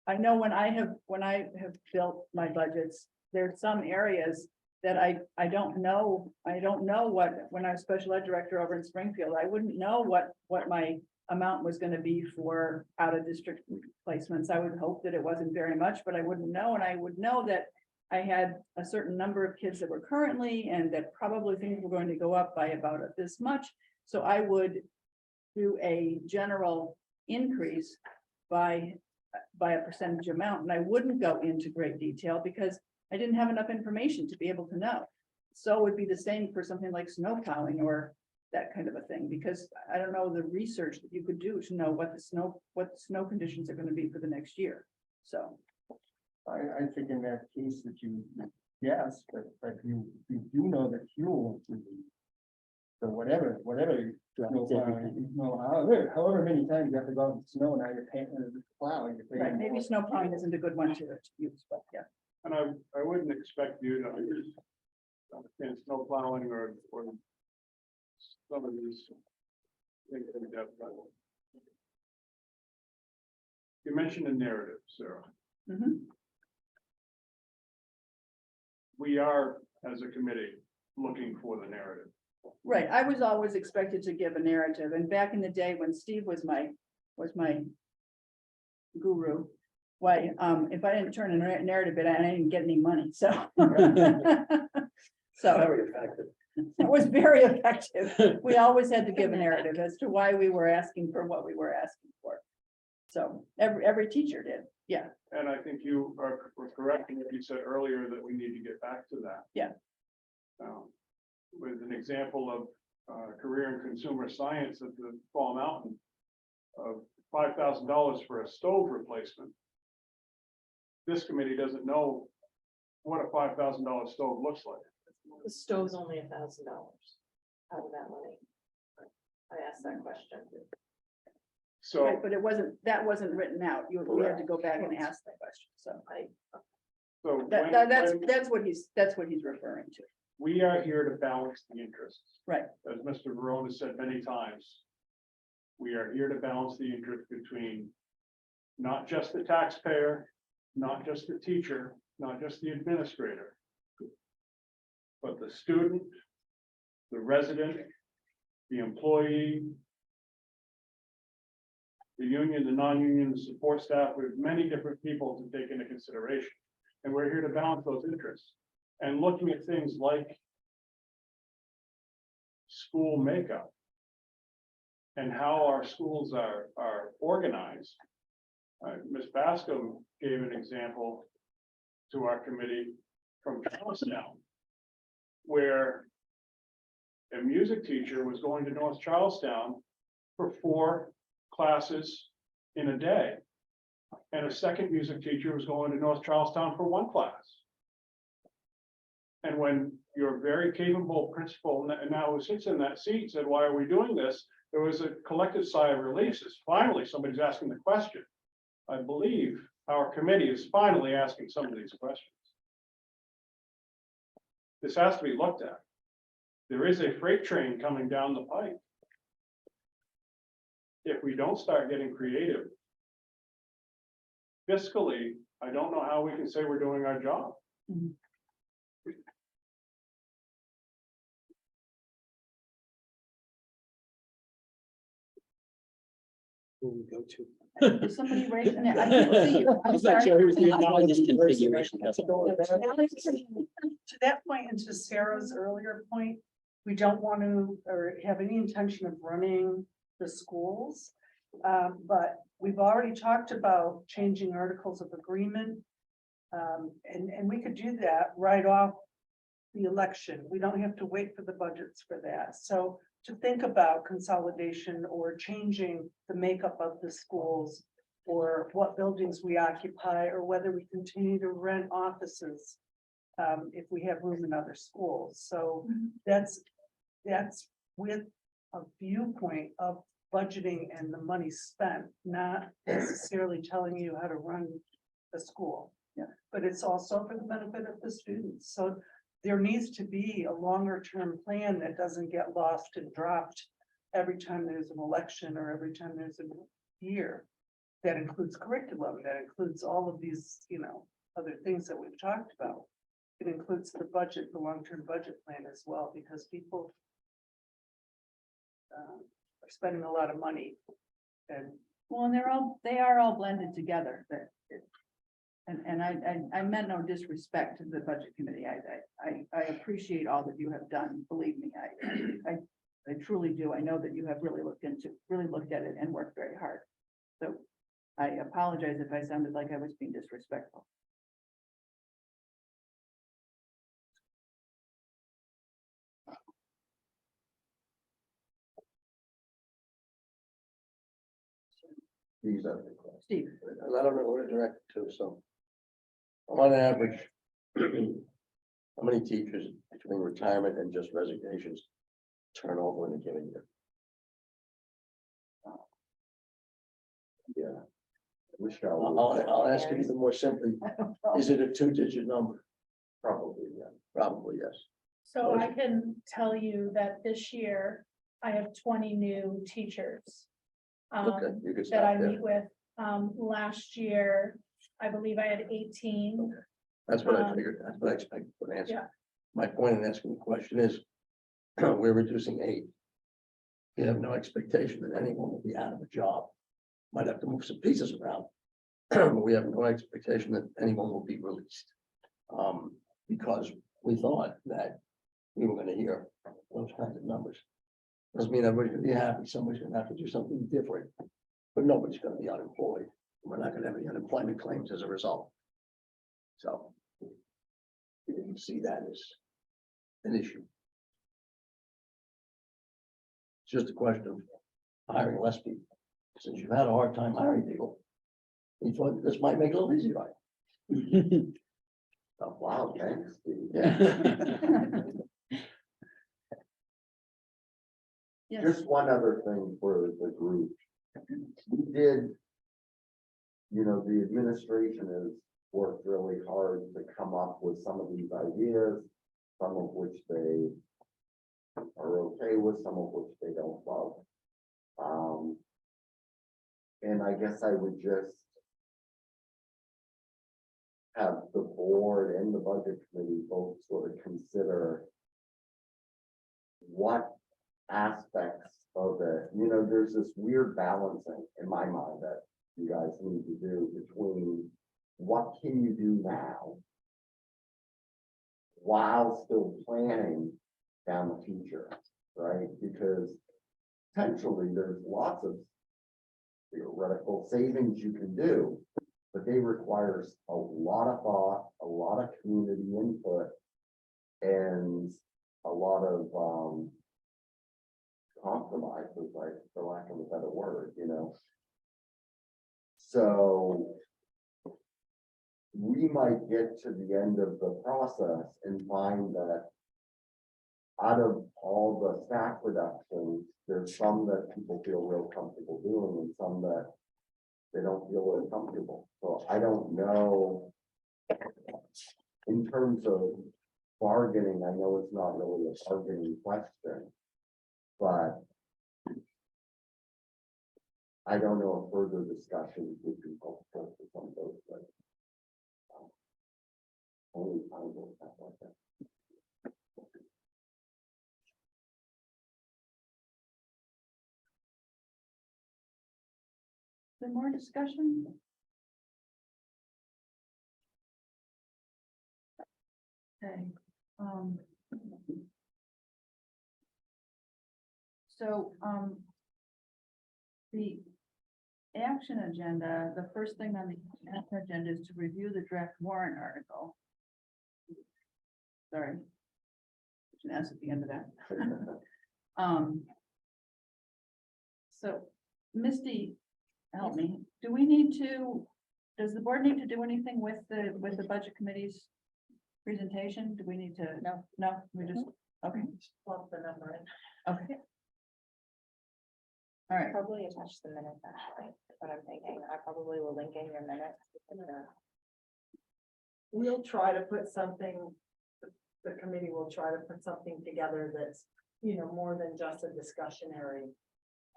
I know when I have built my budgets, there's some areas that I don't know what, when I was special ed director over in Springfield, I wouldn't know what my amount was gonna be for out of district placements. I would hope that it wasn't very much, but I wouldn't know, and I would know that I had a certain number of kids that were currently, and that probably things were going to go up by about this much. So I would do a general increase by a percentage amount, and I wouldn't go into great detail because I didn't have enough information to be able to know. So it would be the same for something like snow plowing or that kind of a thing, because I don't know the research that you could do to know what the snow conditions are going to be for the next year. So. I think in that case that you, yes, but you do know that fuel. So whatever. However many times you have to go out in the snow, now you're paying the plow. You're paying Right, maybe more. snow plowing isn't a good one to use, but yeah. And I wouldn't expect you to understand snow plowing or some of these things in depth level. You mentioned a narrative, Sarah. Mhm. We are, as a committee, looking for the narrative. Right, I was always expected to give a narrative, and back in the day when Steve was my guru, why, if I didn't turn a narrative in, I didn't get any money, so. So Very effective. it was very effective. We always had to give a narrative as to why we were asking for what we were asking for. So every teacher did, yeah, And I think you were correct in what you said earlier that we need to get back to that. Yeah. With an example of career and consumer science at the Fall Mountain of $5,000 for a stove replacement. this committee doesn't know what a $5,000 stove looks like. The stove's only $1,000 out of that money. I asked that question. So, Right, but that wasn't written out. We had to go back and ask that question, so so that's what he's referring to. we are here to balance the interests. Right. As Mr. Varone has said many times, we are here to balance the interest between not just the taxpayer, not just the teacher, not just the administrator, but the student, the resident, the employee, the union, the non-union, the support staff, with many different people to take into consideration. And we're here to balance those interests. And looking at things like school makeup and how our schools are organized. Ms. Bascom gave an example to our committee from Charlestown, where a music teacher was going to North Charlestown for 4 classes in a day. And a second music teacher was going to North Charlestown for 1 class. And when your very capable principal, and now who sits in that seat, said, why are we doing this? There was a collective sigh of relief. Finally, somebody's asking the question. I believe our committee is finally asking some of these questions. This has to be looked at. There is a freight train coming down the pipe. If we don't start getting creative fiscally, I don't know how we can say we're doing our job. Who we go to. Is somebody raising it? I can't see you. I I'm was not sorry. sure who's the How this acknowledging person. configuration doesn't To that point, and to Sarah's earlier point, we don't want to, or have any intention of running the schools. But we've already talked about changing articles of agreement. And we could do that right off the election. We don't have to wait for the budgets for that. So to think about consolidation or changing the makeup of the schools, or what buildings we occupy, or whether we continue to rent offices if we have room in other schools. So that's with a viewpoint of budgeting and the money spent, not necessarily telling you how to run the school. Yeah. But it's also for the benefit of the students. So there needs to be a longer term plan that doesn't get lost and dropped every time there's an election or every time there's a year. That includes curriculum, that includes all of these, other things that we've talked about. It includes the budget, the long-term budget plan as well, because people are spending a lot of money. And Well, and they are all blended together. And I meant no disrespect to the budget committee. I appreciate all that you have done. Believe me, I truly do. I know that you have really looked at it and worked very hard. So I apologize if I sounded like I was being disrespectful. These are the questions. Steve, And I don't know where to direct it to, so. On average, how many teachers between retirement and just resignations turn over in a given year? Yeah. Wish I would I'll ask it even more simply, is it a 2-digit number? probably, yeah. Probably, yes. So I can tell you that this year I have 20 new teachers. Okay, you could That I stop there. meet with. Last year, I believe I had 18. That's what I figured, that's what I expected for an answer. Yeah. My point in asking the question is, we're reducing 8. We have no expectation that anyone will be out of a job. Might have to move some pieces around, but we have no expectation that anyone will be released. Because we thought that we were gonna hear those kinds of numbers. Doesn't mean everybody's gonna be happy, somebody's gonna have to do something different, but nobody's gonna be unemployed. We're not gonna have any unemployment claims as a result. So. You can see that as an issue. It's just a question of hiring less people. Since you've had a hard time hiring people, we thought this might make it a little easier, right? Oh, wow, thanks, Steve. Yes, Just one other thing for the group. We did. You know, the administration has worked really hard to come up with some of these ideas, some of which they are okay with, some of which they don't love. And I guess I would just have the board and the budget committee both sort of consider what aspects of it, you know, there's this weird balancing in my mind that you guys need to do between what can you do now while still planning down the future, right? Because potentially there's lots of theoretical savings you can do, but they require a lot of thought, a lot of community input, and a lot of compromises, like, for lack of a better word, you know. So we might get to the end of the process and find that out of all the staff reductions, there's some that people feel real comfortable doing and some that they don't feel really comfortable. So I don't know. In terms of bargaining, I know it's not really a bargaining question, but I don't know if further discussion would be helpful for some of those, but only time will have like that. some more discussion? Okay, so, the action agenda, the first thing on the action agenda is to review the draft warrant article. Sorry. Should ask at the end of that. So Misty, help me, do we need to, does the board need to do anything with the budget committee's presentation? Do we need to? No, we just, okay, Plug the number in. okay. All right, Probably attach the minutes, actually, is what I'm thinking. I probably will link in your minutes. We'll try to put something, the committee will try to put something together that's, you know, more than just a discussionary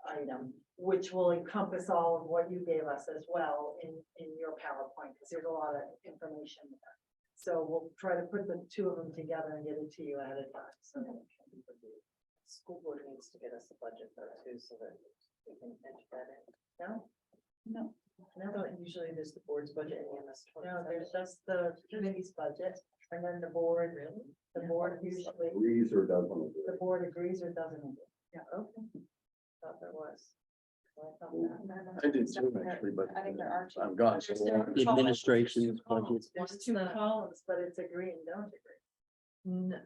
item, which will encompass all of what you gave us as well in your PowerPoint, because there's a lot of information there. So we'll try to put the two of them together and get it to you at a time, so. School board needs to get us a budget though too, so that we can enter that in. No, no, No, usually there's the board's budget and EMS. no, there's just the committee's budget, and then the board, really, the board usually, Agrees or doesn't agree. the board agrees or doesn't agree. Yeah, okay. Thought there was. Well, I thought that. I did too, actually, but I think there are two. I'm gone. There's so two long. The columns. administration's budget. There's two columns, but it's agree and don't agree. No,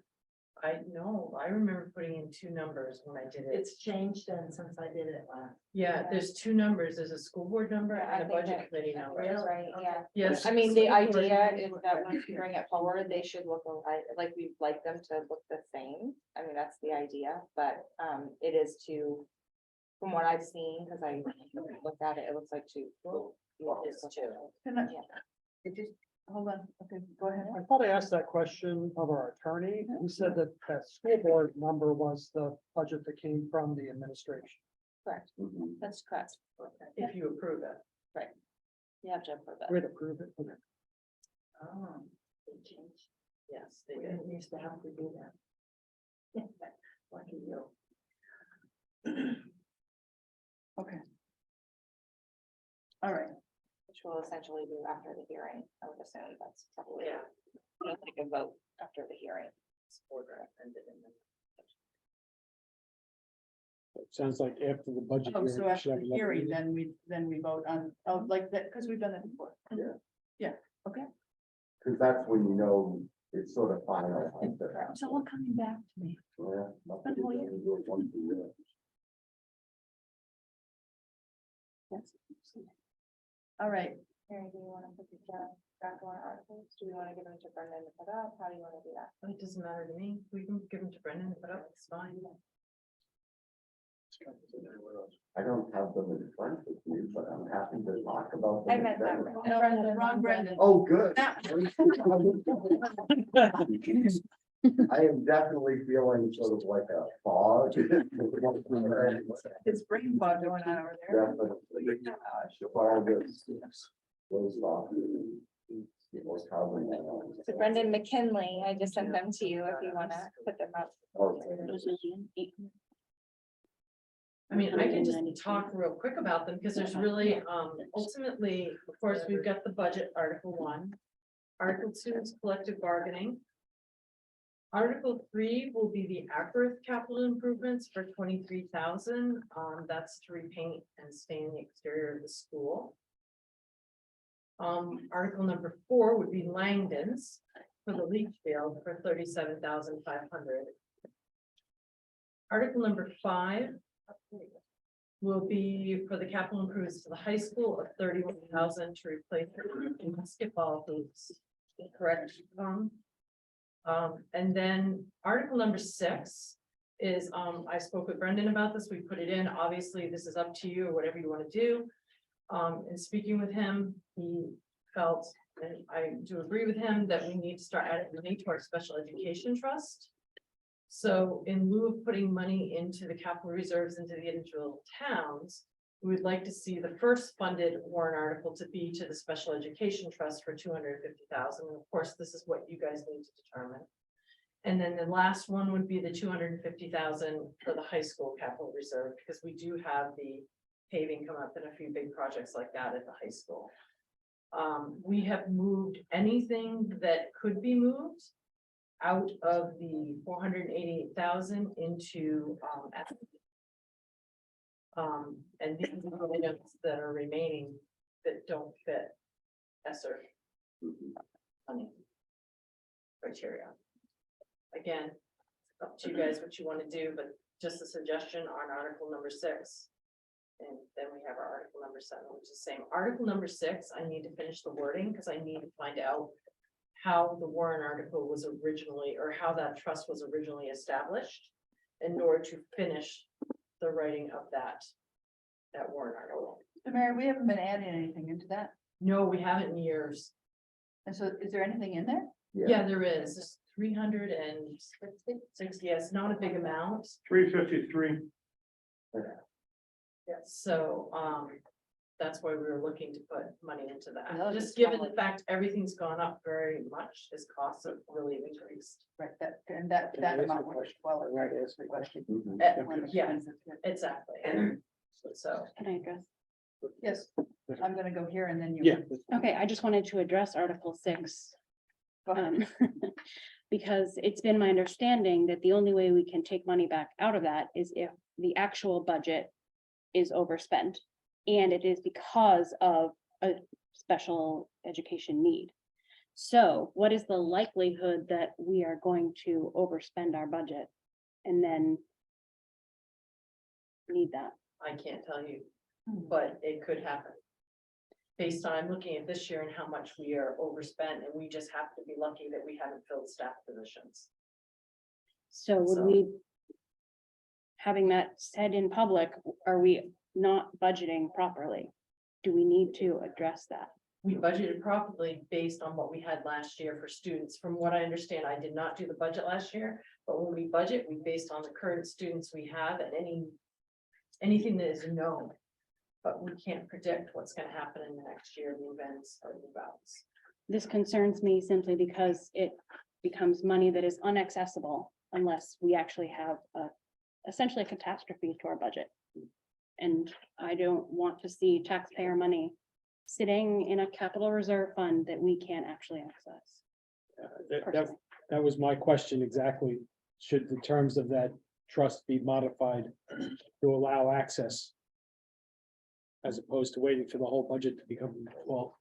I know, I remember putting in two numbers when I did it. It's changed then since I did it last. Yeah, there's two numbers. There's a school board number I and a think budget that- committee number. That's right, yeah. Yes. I mean, the school board- idea is that once you bring it forward, they should look alike, like we'd like them to look the same. I mean, that's the idea, but it is to, from what I've seen, because I looked at it, it looks like two. It's two. can I, Yeah. it just, hold on, okay, go ahead. I thought I asked that question of our attorney. He said that that school board number was the budget that came from the administration. Correct, Mhm. that's correct. If you approve it. You have to approve it. We'd approve it. Okay. Oh, they changed. Yes, they We did. didn't used to have to do that. Lucky you. Okay. All right, Which will essentially be after the hearing. I would assume that's probably. Yeah. Like a vote after the hearing. School board recommended and then- It sounds like after the budget. oh, hearing, so we after should have the another hearing, meeting. then we vote on, oh, like that, because we've done that before. Okay, Cause that's when you know it's sort of final. it's all coming back to me. Yeah. But will you- Do it once a year. Yes. All right, Mary, do you want to put the back on articles? Do we want to give them to Brendan to put up? How do you want to do that? It doesn't matter to me. We can give them to Brendan and put up, it's fine. I don't have them in front of me, but I'm happy to talk about them. I meant that. then. Brendan. Wrong Brendan. Oh, good. I am definitely feeling sort of like a fog. It's brain fog going on over there. Definitely. Fog is- goes off. Most carbon. So Brendan McKinley, I just sent them to you if you want to put them up. Okay. I mean, I can just talk real quick about them, because there's really, ultimately, of course, we've got the budget, Article 1. Article 2 is collective bargaining. Article 3 will be the Ackworth capital improvements for 23,000. That's to repaint and stain the exterior of the school. Article number 4 would be Langdon's for the leach field for 37,500. Article number 5 will be for the capital improvements to the high school of 31,000 to replace the basketball hoops. Correct. And then Article number 6 is, I spoke with Brendan about this. We put it in. Obviously, this is up to you or whatever you want to do. In speaking with him, he felt, and I do agree with him, that we need to start adding money to our special education trust. So in lieu of putting money into the capital reserves into the individual towns, we would like to see the first funded warrant article to be to the special education trust for 250,000. Of course, this is what you guys need to determine. And then the last one would be the 250,000 for the high school capital reserve, because we do have the paving come up and a few big projects like that at the high school. We have moved anything that could be moved out of the 488,000 into and these are the items that are remaining that don't fit ESSER money criteria. Again, up to you guys what you want to do, but just a suggestion on Article number 6. And then we have our Article number 7, which is the same. Article number 6, I need to finish the wording because I need to find out how the warrant article was originally, or how that trust was originally established in order to finish the writing of that warrant article. So Mary, we haven't been adding anything into that. No, we haven't in years. And so is there anything in there? Yeah, there is. It's 360. Yes, not a big amount. 353. Yeah, so, that's why we were looking to put money into that. And those Just are given the small. fact everything's gone up very much, his costs have really increased. Right, that amount was well. Question. Mhm. Yeah, exactly. So, Can I address? Yes, I'm gonna go here and then you. Yeah. Okay, I just wanted to address Article 6. Go ahead. Because it's been my understanding that the only way we can take money back out of that is if the actual budget is overspent. And it is because of a special education need. So what is the likelihood that we are going to overspend our budget and then need that? I can't tell you, but it could happen. Based on, I'm looking at this year and how much we are overspent, and we just have to be lucky that we haven't filled staff positions. So would So- we, having that said in public, are we not budgeting properly? Do we need to address that? We budgeted properly based on what we had last year for students. From what I understand, I did not do the budget last year, but when we budget, we based on the current students we have and anything that is known. But we can't predict what's gonna happen in the next year, the events or the bouts. This concerns me simply because it becomes money that is inaccessible unless we actually have essentially a catastrophe to our budget. And I don't want to see taxpayer money sitting in a capital reserve fund that we can't actually access. That was my question exactly. Should the terms of that trust be modified to allow access? As opposed to waiting for the whole budget to become, well,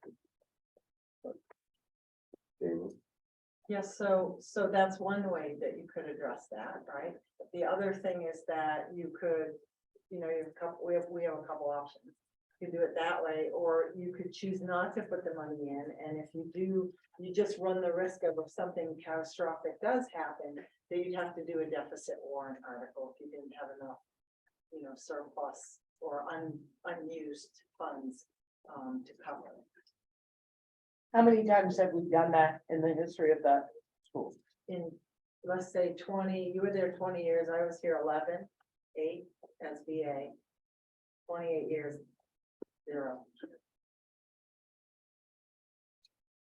Yes, so that's one way that you could address that, right? The other thing is that you could, you know, we have a couple options. You could do it that way, or you could choose not to put the money in, and if you do, you just run the risk of if something catastrophic does happen, that you'd have to do a deficit warrant article if you didn't have enough, surplus or unused funds to cover. How many times have we done that in the history of the school? In, let's say 20, you were there 20 years, I was here 11, 8 SBA, 28 years, 0.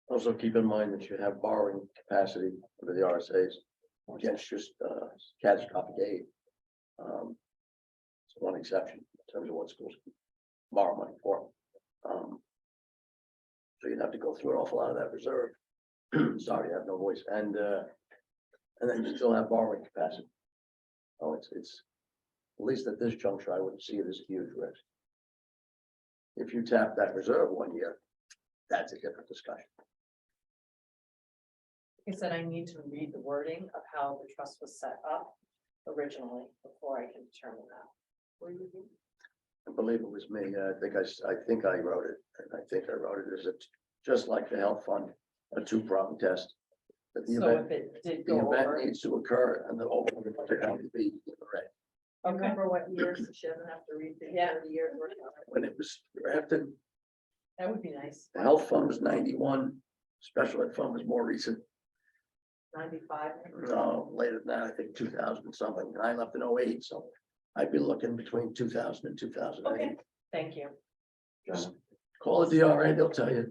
Also, keep in mind that you have borrowing capacity under the RSA's against just catastrophic aid. It's one exception in terms of what schools can borrow money for. So you'd have to go through an awful lot of that reserve. Sorry, I have no voice. And then you still have borrowing capacity. Oh, it's, at least at this juncture, I wouldn't see it as a huge risk. If you tap that reserve one year, that's a different discussion. Like I said, I need to read the wording of how the trust was set up originally before I can determine that. Were you? I believe it was me. I think I wrote it, and I think I wrote it as just like the health fund, a two-prong test. That the So event, if it did the go event over, needs to occur, and the overall going to be in the red. okay, Remember what years, so she doesn't have to read the Yeah. 30 years worth of it. When it was drafted, that would be nice. the health fund was 91, special ed fund was more recent. 95. No, later than that, I think 2000 and something, and I left in 08, so I'd be looking between 2000 and 2008. Okay, thank you. Just call the DRA, they'll tell you.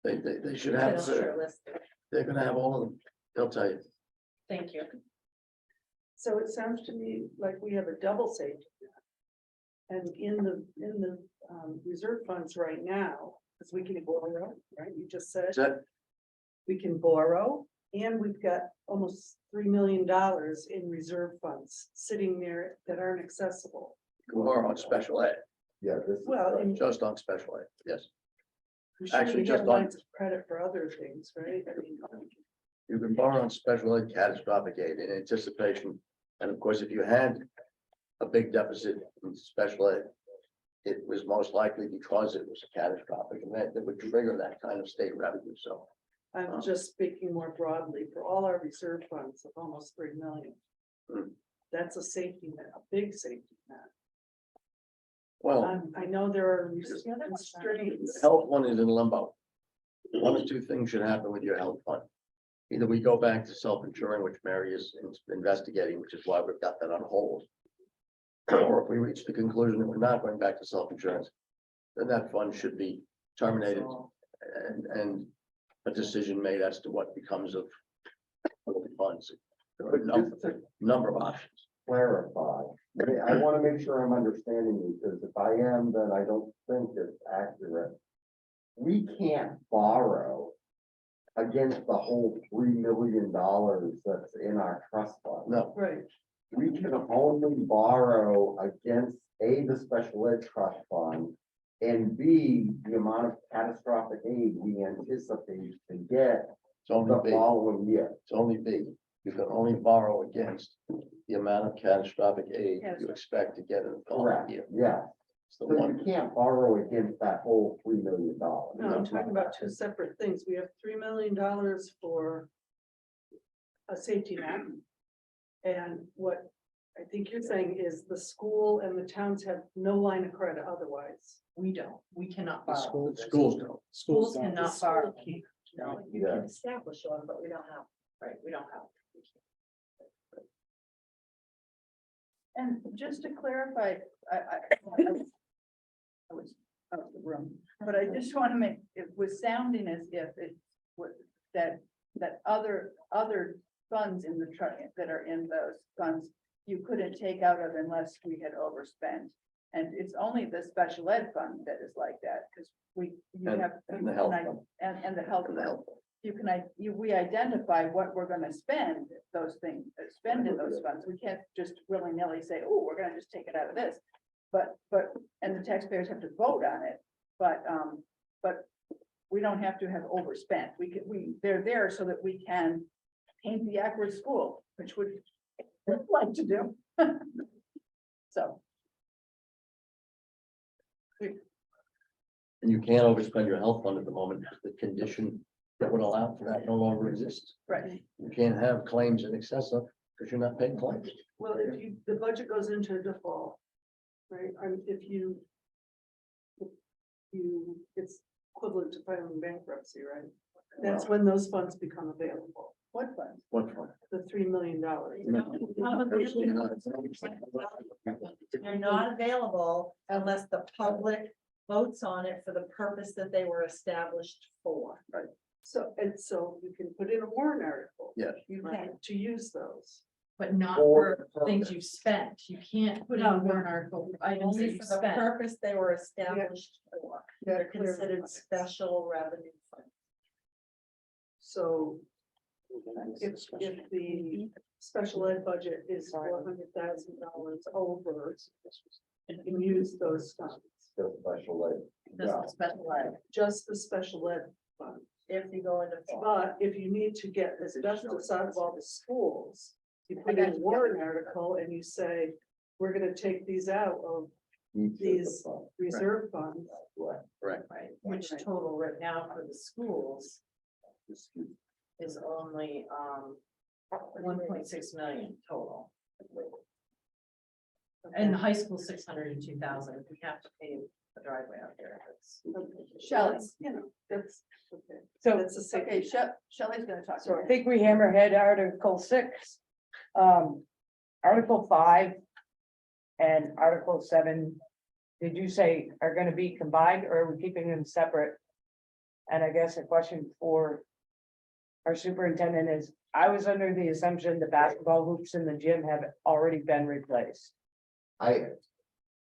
They should have, It's on our list. they're gonna have all of them, they'll tell you. Thank you. So it sounds to me like we have a double safety net. And in the reserve funds right now, because we can borrow, right? You just said Is that, we can borrow, and we've got almost $3 million in reserve funds sitting there that aren't accessible. or on special ed, Yeah, this is. Well, in- just on special ed, yes. I'm sure Actually, we just have on- lines of credit for other things, right? I mean, You can borrow on special ed catastrophic aid in anticipation. And of course, if you had a big deficit in special ed, it was most likely because it was a catastrophic event that would trigger that kind of state revenue. So I'm just speaking more broadly for all our reserve funds of almost 3 million. Hmm. That's a safety net, a big safety net. well, I know there are the constraints. health one is in limbo. One of two things should happen with your health fund. Either we go back to self-insuring, which Mary is investigating, which is why we've got that on hold. Or if we reach the conclusion that we're not going back to self-insurance, then that fund should be terminated and a decision made as to what becomes of the funds. There are But just to number of options. clarify, I want to make sure I'm understanding you, because if I am, then I don't think it's accurate. We can't borrow against the whole $3 million that's in our trust fund. No, Right, We can only borrow against A, the special ed trust fund, and B, the amount of catastrophic aid we anticipate to get it's only the B. following year. It's only B. You can only borrow against the amount of catastrophic aid Yes. you expect to get in the following Correct, year. yeah. It's the So one. you can't borrow against that whole $3 million. no, I'm talking about two separate things. We have $3 million for a safety net. And what I think you're saying is the school and the towns have no line of credit otherwise. We don't, we cannot The borrow. Schools don't. Schools don't. cannot School borrow. can't. No, You can establish one, but we don't have. right, we don't have. And just to clarify, I was out of the room, but I just want to make, it was sounding as if it was that other funds in the truck that are in those funds, you couldn't take out of unless we had overspent. And it's only the special ed fund that is like that, because you And- have. and the health fund. And the health And the fund. health. You can, we identify what we're gonna spend those things, spend in those funds. We can't just willy-nilly say, oh, we're gonna just take it out of this. But, and the taxpayers have to vote on it, but we don't have to have overspent. They're there so that we can paint the Ackworth School, which would like to do. So. And you can't overspend your health fund at the moment, because the condition that would allow for that no longer exists. Right. You can't have claims in excess of, because you're not paying claims. Well, if you, the budget goes into default, right, if you. It's equivalent to filing bankruptcy, right? That's when those funds become available. What fund? What for? The $3 million. They're not available unless the public votes on it for the purpose that they were established for. So, and so you can put in a warrant article. Yes. You can, to use those. But not For for things you've spent. You can't put in a warrant article for items that Only you've for the spent. purpose they were established for. Yeah, They're clearly. considered special revenue funds. So if the special ed budget is $400,000 over, you can use those funds, The special ed. This is special ed. just the special ed fund. If you go into. But if you need to get this asbestos out of all the schools, you put in a warrant article and you say, we're gonna take these out of these reserve funds. Right. Right, which total right now for the schools is only 1.6 million total. And the high school, 602,000, if we have to pay a driveway out there, that's. Shelley, you know, that's, okay. So, That's the same. Okay, Shelley's gonna talk. so I think we hammerhead Article 6. Article 5 and Article 7, did you say are gonna be combined, or are we keeping them separate? And I guess a question for our superintendent is, I was under the assumption the basketball hoops in the gym have already been replaced.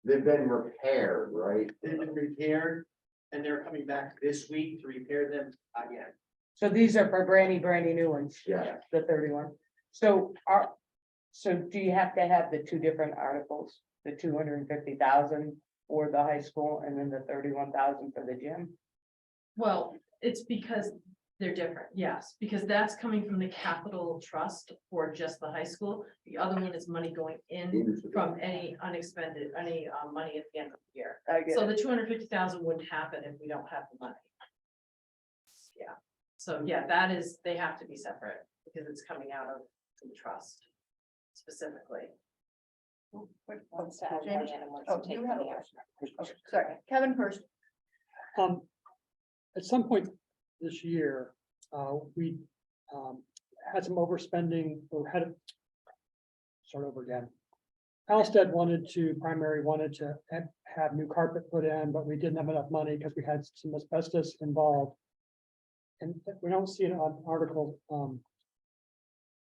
They've been repaired, right? They've been repaired, and they're coming back this week to repair them again. So these are for brandy new ones. Yeah. The 31. So do you have to have the two different articles, the 250,000 for the high school and then the 31,000 for the gym? Well, it's because they're different, yes, because that's coming from the capital trust for just the high school. The other one is money going in from any unexpended, money at the end of the year. I get So it. the 250,000 wouldn't happen if we don't have the money. Yeah, so yeah, that is, they have to be separate because it's coming out of the trust specifically. What's to add money in and what's to take money out. Sorry, Kevin first. At some point this year, we had some overspending or had to start over again. Halsted primary wanted to have new carpet put in, but we didn't have enough money because we had some asbestos involved. And we don't see an article,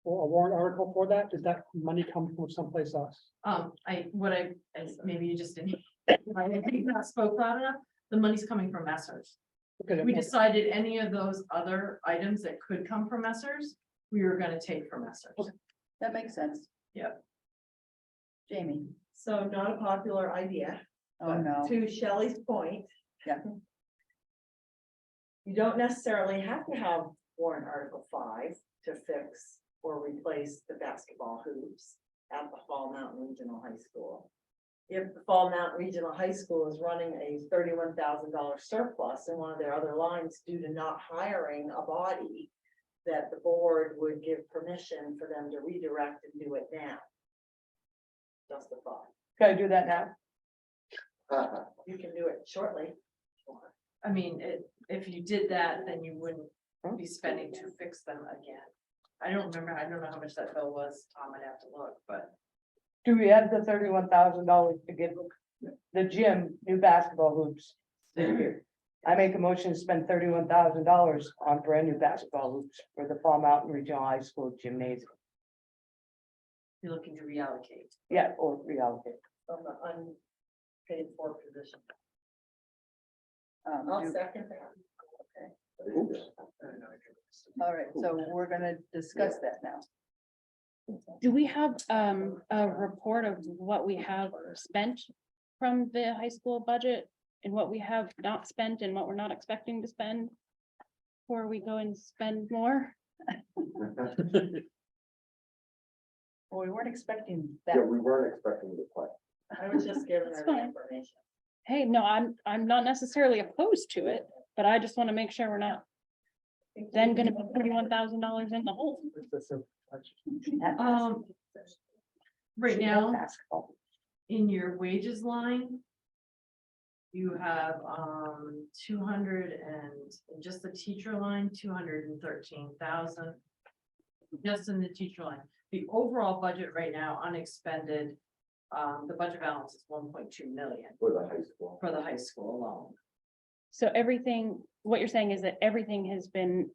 or a warrant article for that. Did that money come from someplace else? Maybe you just didn't, I think not spoke loud enough, the money's coming from Messers. Okay, We decided any of those other items that could come from Messers, we were gonna take from Messers. Okay. That makes sense. Yep. Jamie. So not a popular idea. Oh, no. To Shelley's point. Yeah. You don't necessarily have to have warrant article 5 to fix or replace the basketball hoops at the Fall Mountain Regional High School. If the Fall Mountain Regional High School is running a $31,000 surplus in one of their other lines due to not hiring a body, that the board would give permission for them to redirect and do it now. Just a thought. Can I do that now? You can do it shortly. I mean, if you did that, then you wouldn't be spending to fix them again. I don't remember, I don't know how much that bill was, Tom, I'd have to look, but. Do we have the $31,000 to get the gym new basketball hoops this year? I make a motion to spend $31,000 on brand new basketball hoops for the Fall Mountain Regional High School gymnasium. You're looking to reallocate. Yeah, or reallocate. From the unpaid for position. I'll second that. Oops. All right, so we're gonna discuss that now. Do we have a report of what we have spent from the high school budget and what we have not spent and what we're not expecting to spend? Before we go and spend more? Well, we weren't expecting Yeah, we weren't expecting the question. I was just giving That's her the fine. information. hey, no, I'm not necessarily opposed to it, but I just want to make sure we're not then gonna put $31,000 in the hole. Right now, in your wages line, you have, 200 and, in just the teacher line, 213,000. Just in the teacher line, the overall budget right now, unexpended, the budget balance is 1.2 million For the high school. for the high school alone. So everything, what you're saying is that everything has been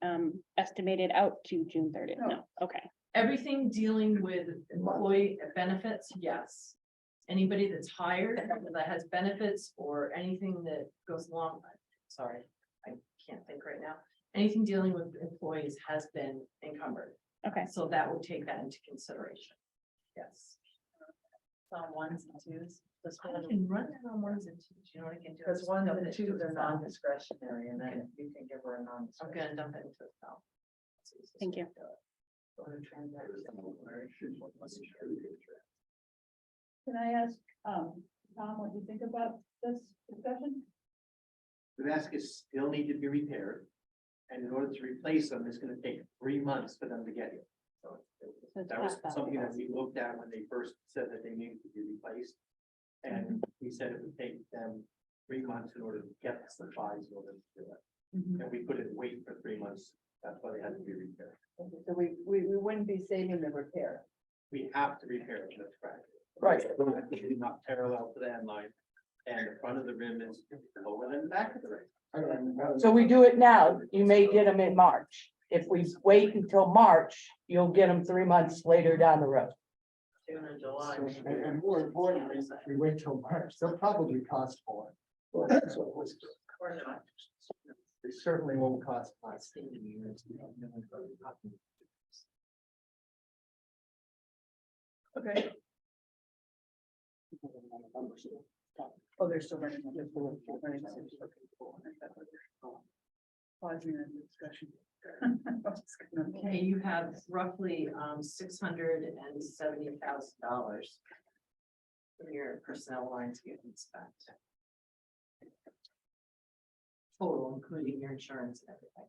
estimated out to June 30th? No, okay. Everything dealing with employee benefits, yes. Anybody that's hired that has benefits or anything that goes along, sorry, I can't think right now. Anything dealing with employees has been encumbered. Okay. So that would take that into consideration. Yes. On ones and twos. I can run that on ones and twos, you know what I can do? Because one of the Two two are is non-discretionary, and then you can give her a I'm non-discretionary. gonna dump it into a cell. Thank you. Can I ask, Tom, what you think about this discussion? The baskets still need to be repaired. And in order to replace them, it's gonna take 3 months for them to get here. So So it's that was half something that $1,000. we looked at when they first said that they needed to be replaced. And he said it would take them 3 months in order to get the supplies in order to do it. And we couldn't wait for 3 months. That's why they had to be repaired. So we wouldn't be saving the repair. We have to repair it, that's correct. Right. It's not parallel to the end line. And the front of the rim is lower than the back of the rim. So we do it now, you may get them in March. If we wait until March, you'll get them 3 months later down the road. June and July. And more importantly, if we wait till March, they'll probably cost more. Or not. They certainly won't cost less. Okay. Oh, they're still running. Pausing the discussion. Okay, you have roughly $670,000 in your personnel lines getting spent. Total, including your insurance and everything.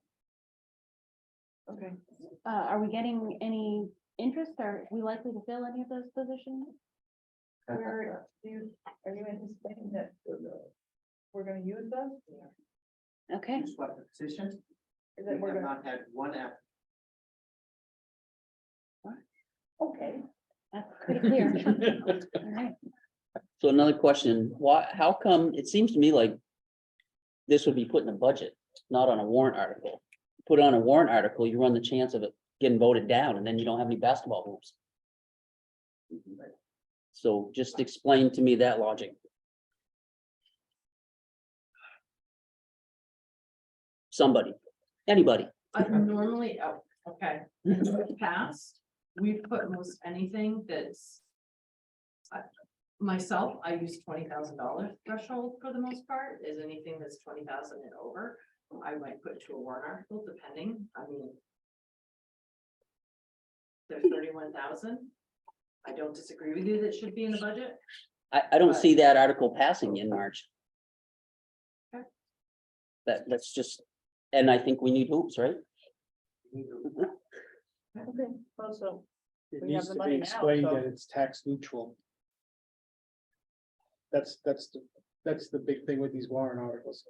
Okay. Are we getting any interest? Are we likely to fill any of those positions? Are you anticipating that we're gonna use those? Okay, Just what the positions, Is we that we're have gonna, not had one app. okay. that's pretty clear. All right. So another question, why, how come, it seems to me like this would be put in a budget, not on a warrant article. Put on a warrant article, you run the chance of it getting voted down, and then you don't have any basketball hoops. So just explain to me that logic. Somebody, anybody. Normally, oh, okay, in the past, we've put most anything that's. Myself, I use $20,000 threshold for the most part, is anything that's 20,000 and over, I might put to a warrant article, depending, I mean. There's 31,000. I don't disagree with you, that should be in the budget. I don't see that article passing in March. Okay. That's just, and I think we need hoops, right? Okay, well, so It We have needs the to money be now, explained so- that it's tax neutral. That's the big thing with these warrant articles.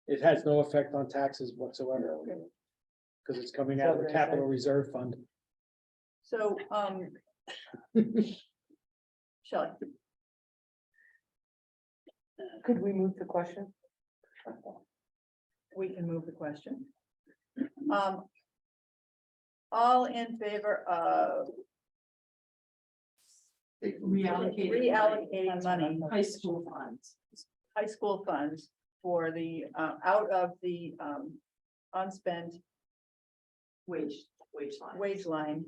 It has no effect on taxes whatsoever. Because it's coming out of the capital reserve fund. So, Shelley, Could we move the question? we can move the question. All in favor of reallocating money, High school funds. high school funds for the, out of the, unspent Wage line. wage line,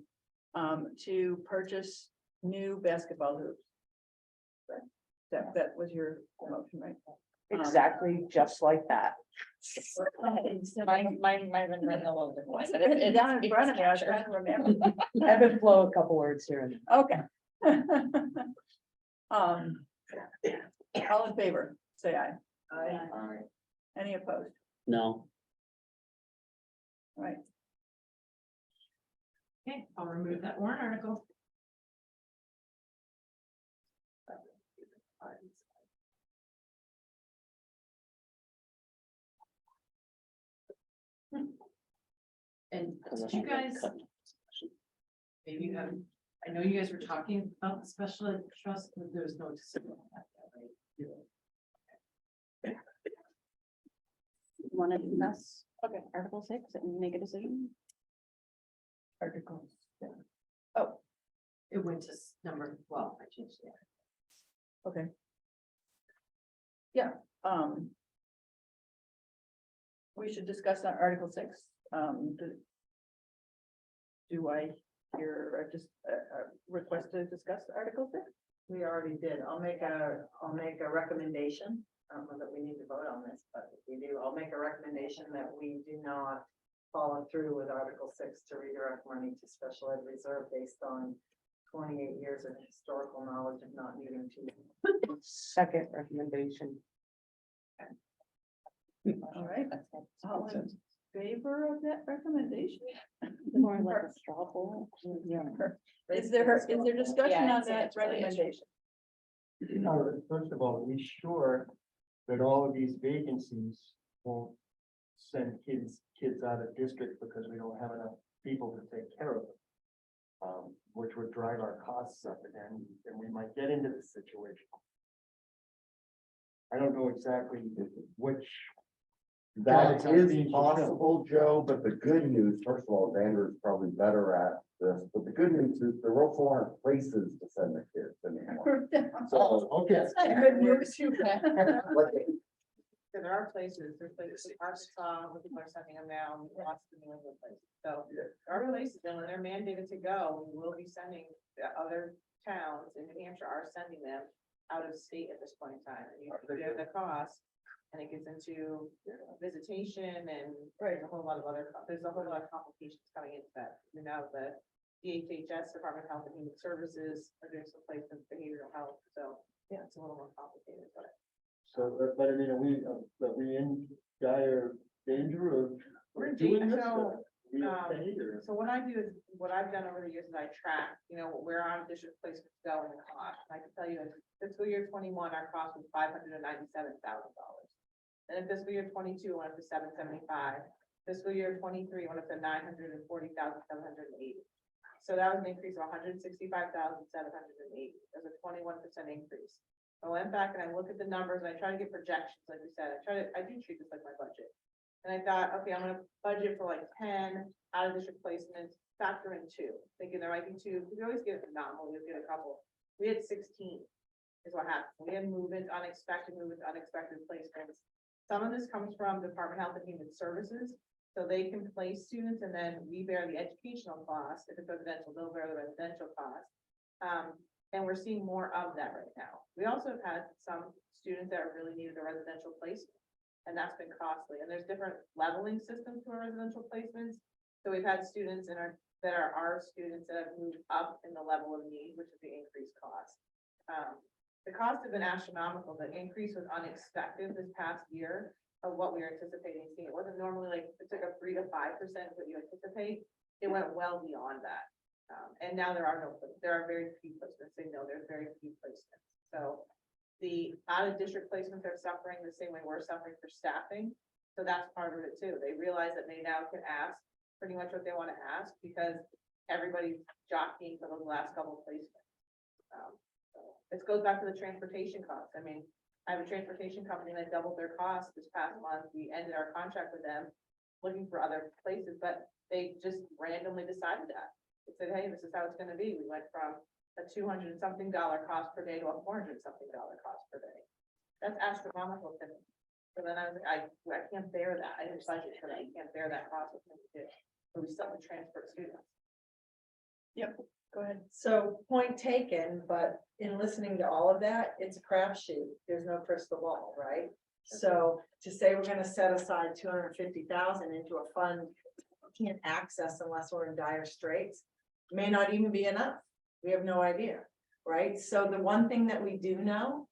to purchase new basketball hoops. Right. That was your motion, right? Exactly, just like that. Mine might have been written a little bit more. but It's down in it's front of me, I was captured. trying to remember. Ebb and flow a couple words here and there. Okay. All in favor, say aye. Aye. Any opposed? No, All right, Okay, I'll remove that warrant article. And because did you guys, maybe you have, I know you guys were talking about the special ed trust, but there was no decision on that yet, right? Want to discuss, okay, Article 6 and make a decision? articles. It went to number 12, I changed it. Okay. Yeah, we should discuss on Article 6. Do I hear just a request to discuss Article 6? We already did. I'll make a recommendation. I don't know that we need to vote on this, but if we do, I'll make a recommendation that we do not follow through with Article 6 to redirect money to special ed reserve based on 28 years of historical knowledge of not needing to. Second recommendation. All right, all in favor of that recommendation? More like a straw poll. Is there discussion Yeah, on it's that recommendation? First of all, be sure that all of these vacancies won't send kids out of district because we don't have enough people to take care of them. Which would drive our costs up again, and we might get into this situation. I don't know exactly which. That jobs are is being fulfilled. possible, Joe, but the good news, first of all, Xander is probably better at this, but the good news is there also aren't places to send the kids anymore. So, okay. Good news, you There are places, there's places in Arkansas, where people are sending them now, and lots of New England places. So there are places, and when they're mandated to go, we will be sending the other towns in New Hampshire are sending them out of state at this point in time. And you have the cost, and it gets into visitation and there's a whole lot of complications coming into that. You know, the DHHS, Department of Health and Human Services, are doing some placements, behavioral health, so yeah, it's a little more complicated, but. So, but I mean, are we in dire danger of We're in doing danger, this? so, Or we okay, or- So what I do is, what I've done over the years is I track, where our district placements go and the cost. And I can tell you in fiscal year 21, our cost was $597,000. And in fiscal year 22, it went up to 775. Fiscal year 23 went up to 940,780. So that was an increase of 165,780. That's a 21% increase. I went back and I looked at the numbers and I try to get projections, like we said, I do treat this like my budget. And I thought, okay, I'm gonna budget for like 10 out of district placements, factor in 2, thinking there might be 2, we always get a nominal, we'll get a couple. We had 16 is what happened. We had unexpected placements. Some of this comes from Department of Health and Human Services. So they can place students and then we bear the educational cost. If it's residential, they'll bear the residential cost. And we're seeing more of that right now. We also have had some students that really needed a residential placement, and that's been costly. And there's different leveling systems to our residential placements. So we've had students that are our students that have moved up in the level of need, which is the increased cost. The cost has been astronomical. The increase was unexpected this past year of what we were anticipating seeing. It wasn't normally like it took a 3 to 5% what you anticipate. It went well beyond that. And now there are very few placements. There's very few placements. So the out of district placements are suffering the same way we're suffering for staffing. So that's part of it too. They realize that they now can ask pretty much what they want to ask because everybody's jockeying for those last couple of placements. So this goes back to the transportation costs. I mean, I have a transportation company that doubled their costs this past month. We ended our contract with them looking for other places, but they just randomly decided that. They said, hey, this is how it's going to be. We went from a $200 something cost per day to a $400 something cost per day. That's astronomical to me. So then I was like, I can't bear that. I didn't budget for that. You can't bear that cost. So we still have to transfer students. Yep, go ahead. So point taken, but in listening to all of that, it's a crapshoot. There's no crystal ball, right? So to say we're gonna set aside 250,000 into a fund we can't access unless we're in dire straits, may not even be enough. We have no idea, right? So the one thing that we do know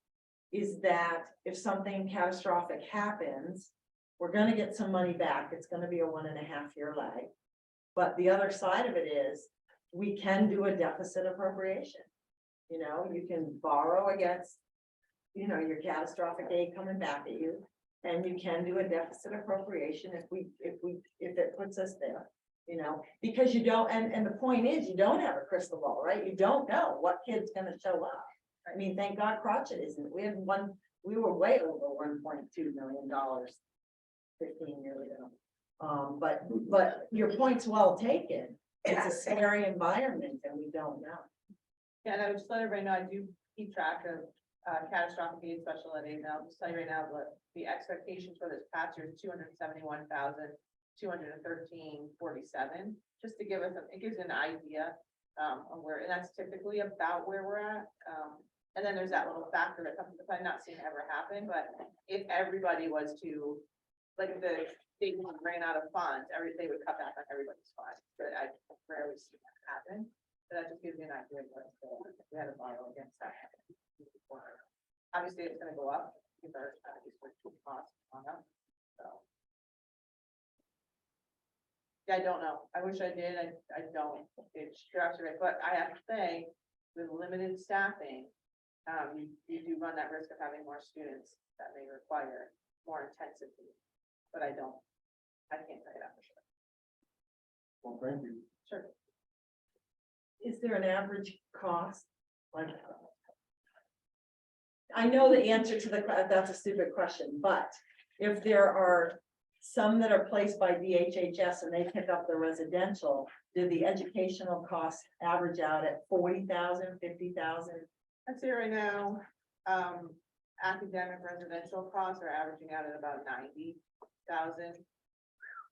is that if something catastrophic happens, we're gonna get some money back. It's gonna be a 1.5-year lag. But the other side of it is, we can do a deficit appropriation. You know, you can borrow against, you know, your catastrophic aid coming back at you. And you can do a deficit appropriation if it puts us there, you know, because you don't, and the point is, you don't have a crystal ball, right? You don't know what kid's gonna show up. I mean, thank God Crotchet isn't. We were way over $1.2 million 15 years ago. But your point's well taken. It's a scary environment and we don't know. Yeah, and I would just let everybody know, I do keep track of catastrophic aid, special ed aid, and I'll just tell you right now, the expectations for this past year is 271,213.47, just to give us, it gives an idea of where, and that's typically about where we're at. And then there's that little factor that comes, if I've not seen it ever happen, but if everybody was to, like, if the state ran out of funds, they would cut back on everybody's funds, but I rarely see that happen. But that just gives you an idea of what we had to borrow against that. Obviously, it's gonna go up because our costs gone up, so. Yeah, I don't know. I wish I did. I don't. It's right, but I have to say, with limited staffing, you do run that risk of having more students that may require more intensity. But I can't tell you that for sure. Well, thank you. Sure. Is there an average cost? Like, I know the answer to that's a stupid question, but if there are some that are placed by DHHS and they pick up the residential, do the educational costs average out at 40,000, 50,000? I'd say right now, academic residential costs are averaging out at about 90,000.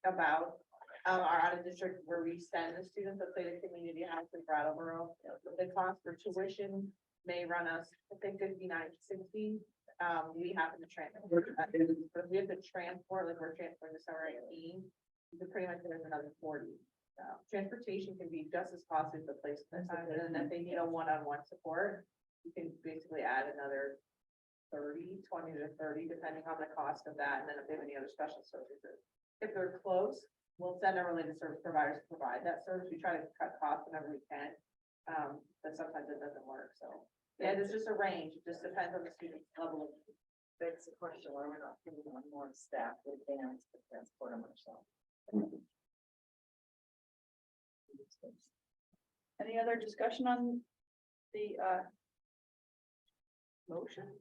About our out of district where we send the students, let's say the community house in Brattleboro, the cost for tuition may run us, I think, 59 to 60. We happen to transport, but if we have to transport, like we're transporting the summer 18, so pretty much there's another 40. Transportation can be just as costly as the place, and then if they need a one-on-one support, you can basically add another 20 to 30, depending on the cost of that, and then if they have any other special services. If they're close, we'll send our related service providers to provide that service. We try to cut costs whenever we can, but sometimes it doesn't work, so. Yeah, there's just a range. It just depends on the student's level of. Begs the question why we're not putting on more staff with vans to transport them ourselves. Any other discussion on the motion?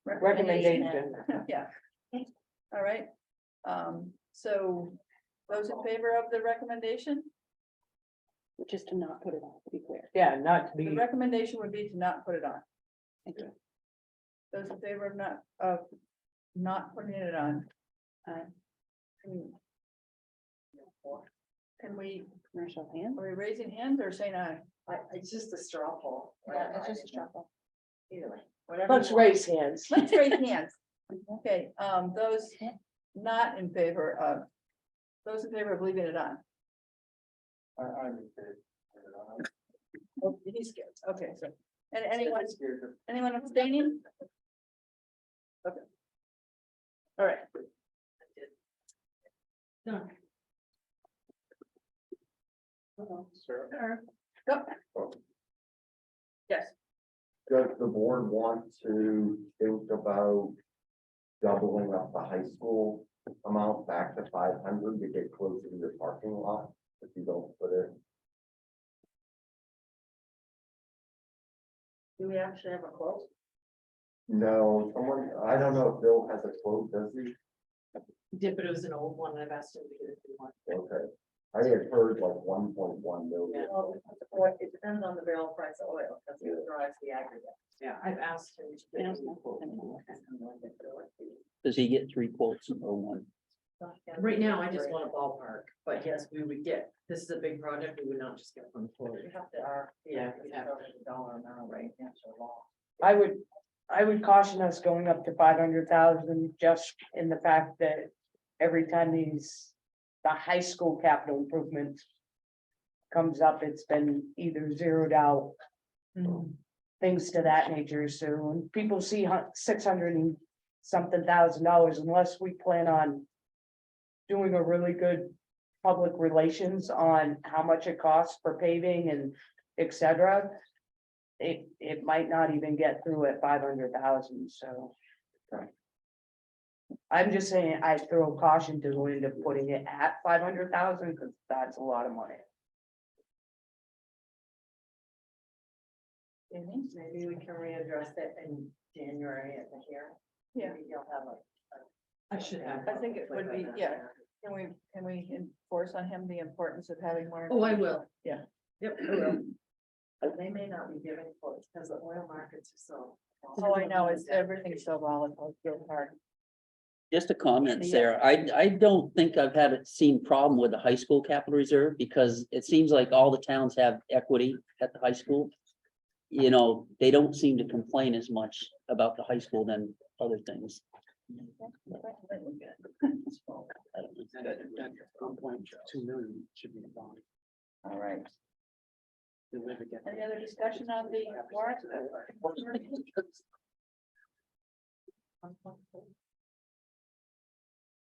Recommendation. Yeah. All right. So those in favor of the recommendation? Which is to not put it on, to be clear. Yeah, not to The be, recommendation would be to not put it on. Thank you. Those in favor of not putting it on? Can we, Commercial hand. are we raising hands or saying aye? It's just a straw poll. Yeah, it's just a struggle. Either way, whatever. let's you want. raise hands. Let's raise hands. Okay, those not in favor of, those in favor of leaving it on? I'm Oh, he's scared. Okay, so, and anyone abstaining? Okay. All right. Done. Sarah? Go. Yes. Does the board want to think about doubling up the high school amount back to 500 to get closer to your parking lot if you don't put it? Do we actually have a quote? No, someone, I don't know if Bill has a quote, does he? Did, but it was an old one, and I've asked him to get it to one. Okay, I had heard like 1.1 million. Well, it depends on the barrel price of oil, because it drives the aggregate. Yeah, I've asked him to get it. Does he get 3 quotes or one? Right now, I just want a ballpark, but yes, we would get, this is a big project, we would not just get one quote. We have to, Yeah, we we have have the dollar amount, right, Hampshire law. I would caution us going up to 500,000 just in the fact that every time the high school capital improvement comes up, it's been either zeroed out. And things to that nature. So when people see $600 and something thousand, unless we plan on doing a really good public relations on how much it costs for paving and et cetera, it might not even get through at 500,000, so. I'm just saying, I throw caution to the wind of putting it at 500,000, because that's a lot of money. Maybe we can readdress it in January at the hearing. Yeah. Maybe you'll have I should have. I think it would be, yeah. Can we enforce on him the importance of having more? Oh, I will. Yeah. Yep, I will. But they may not be giving quotes because the oil markets are so. Oh, I know, it's, everything's so volatile, it's real hard. Just a comment, Sarah. I don't think I've had a seen problem with the high school capital reserve because it seems like all the towns have equity at the high school. You know, they don't seem to complain as much about the high school than other things. $1.2 million should be gone. All right. Any other discussion on the warrant?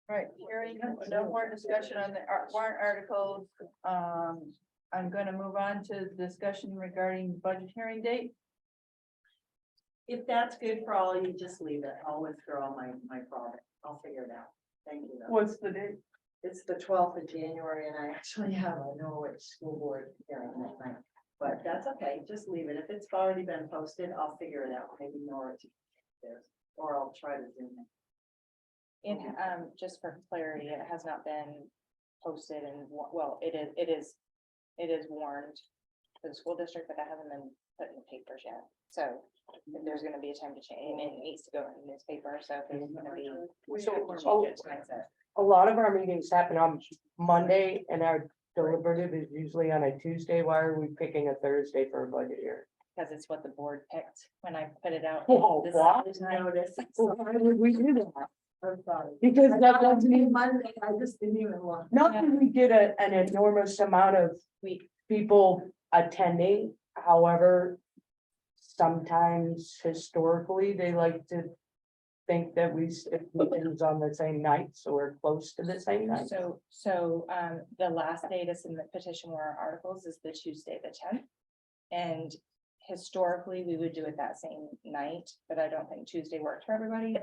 All right, hearing no more discussion on the warrant articles. I'm gonna move on to discussion regarding budget hearing date. If that's good for all, you just leave it. I'll withdraw my product. I'll figure it out. Thank you. though. What's the date? It's the 12th of January and I actually have a Norwich school board hearing that night. But that's okay. Just leave it. If it's already been posted, I'll figure it out. Maybe Norwich. Or I'll try to zoom in. And just for clarity, it has not been posted and, well, it is warned to the school district, but that hasn't been put in the papers yet. So if there's gonna be a time to change, and it needs to go in the newspaper, so if there's gonna be. A lot of our meetings happen on Monday and our deliberative is usually on a Tuesday. Why are we picking a Thursday for a budget hearing? Because it's what the board picked when I put it out. Oh, This what? is the time. Notice. Why would we do that? I'm sorry. Because that I doesn't mean, Monday, I just didn't even look. not that we get an enormous amount of people attending, however. Sometimes historically, they like to think that we stick meetings on the same night, so we're close to the same night. So the last day to submit petition warrant articles is the Tuesday, the 10th. And historically, we would do it that same night, but I don't think Tuesday worked for everybody.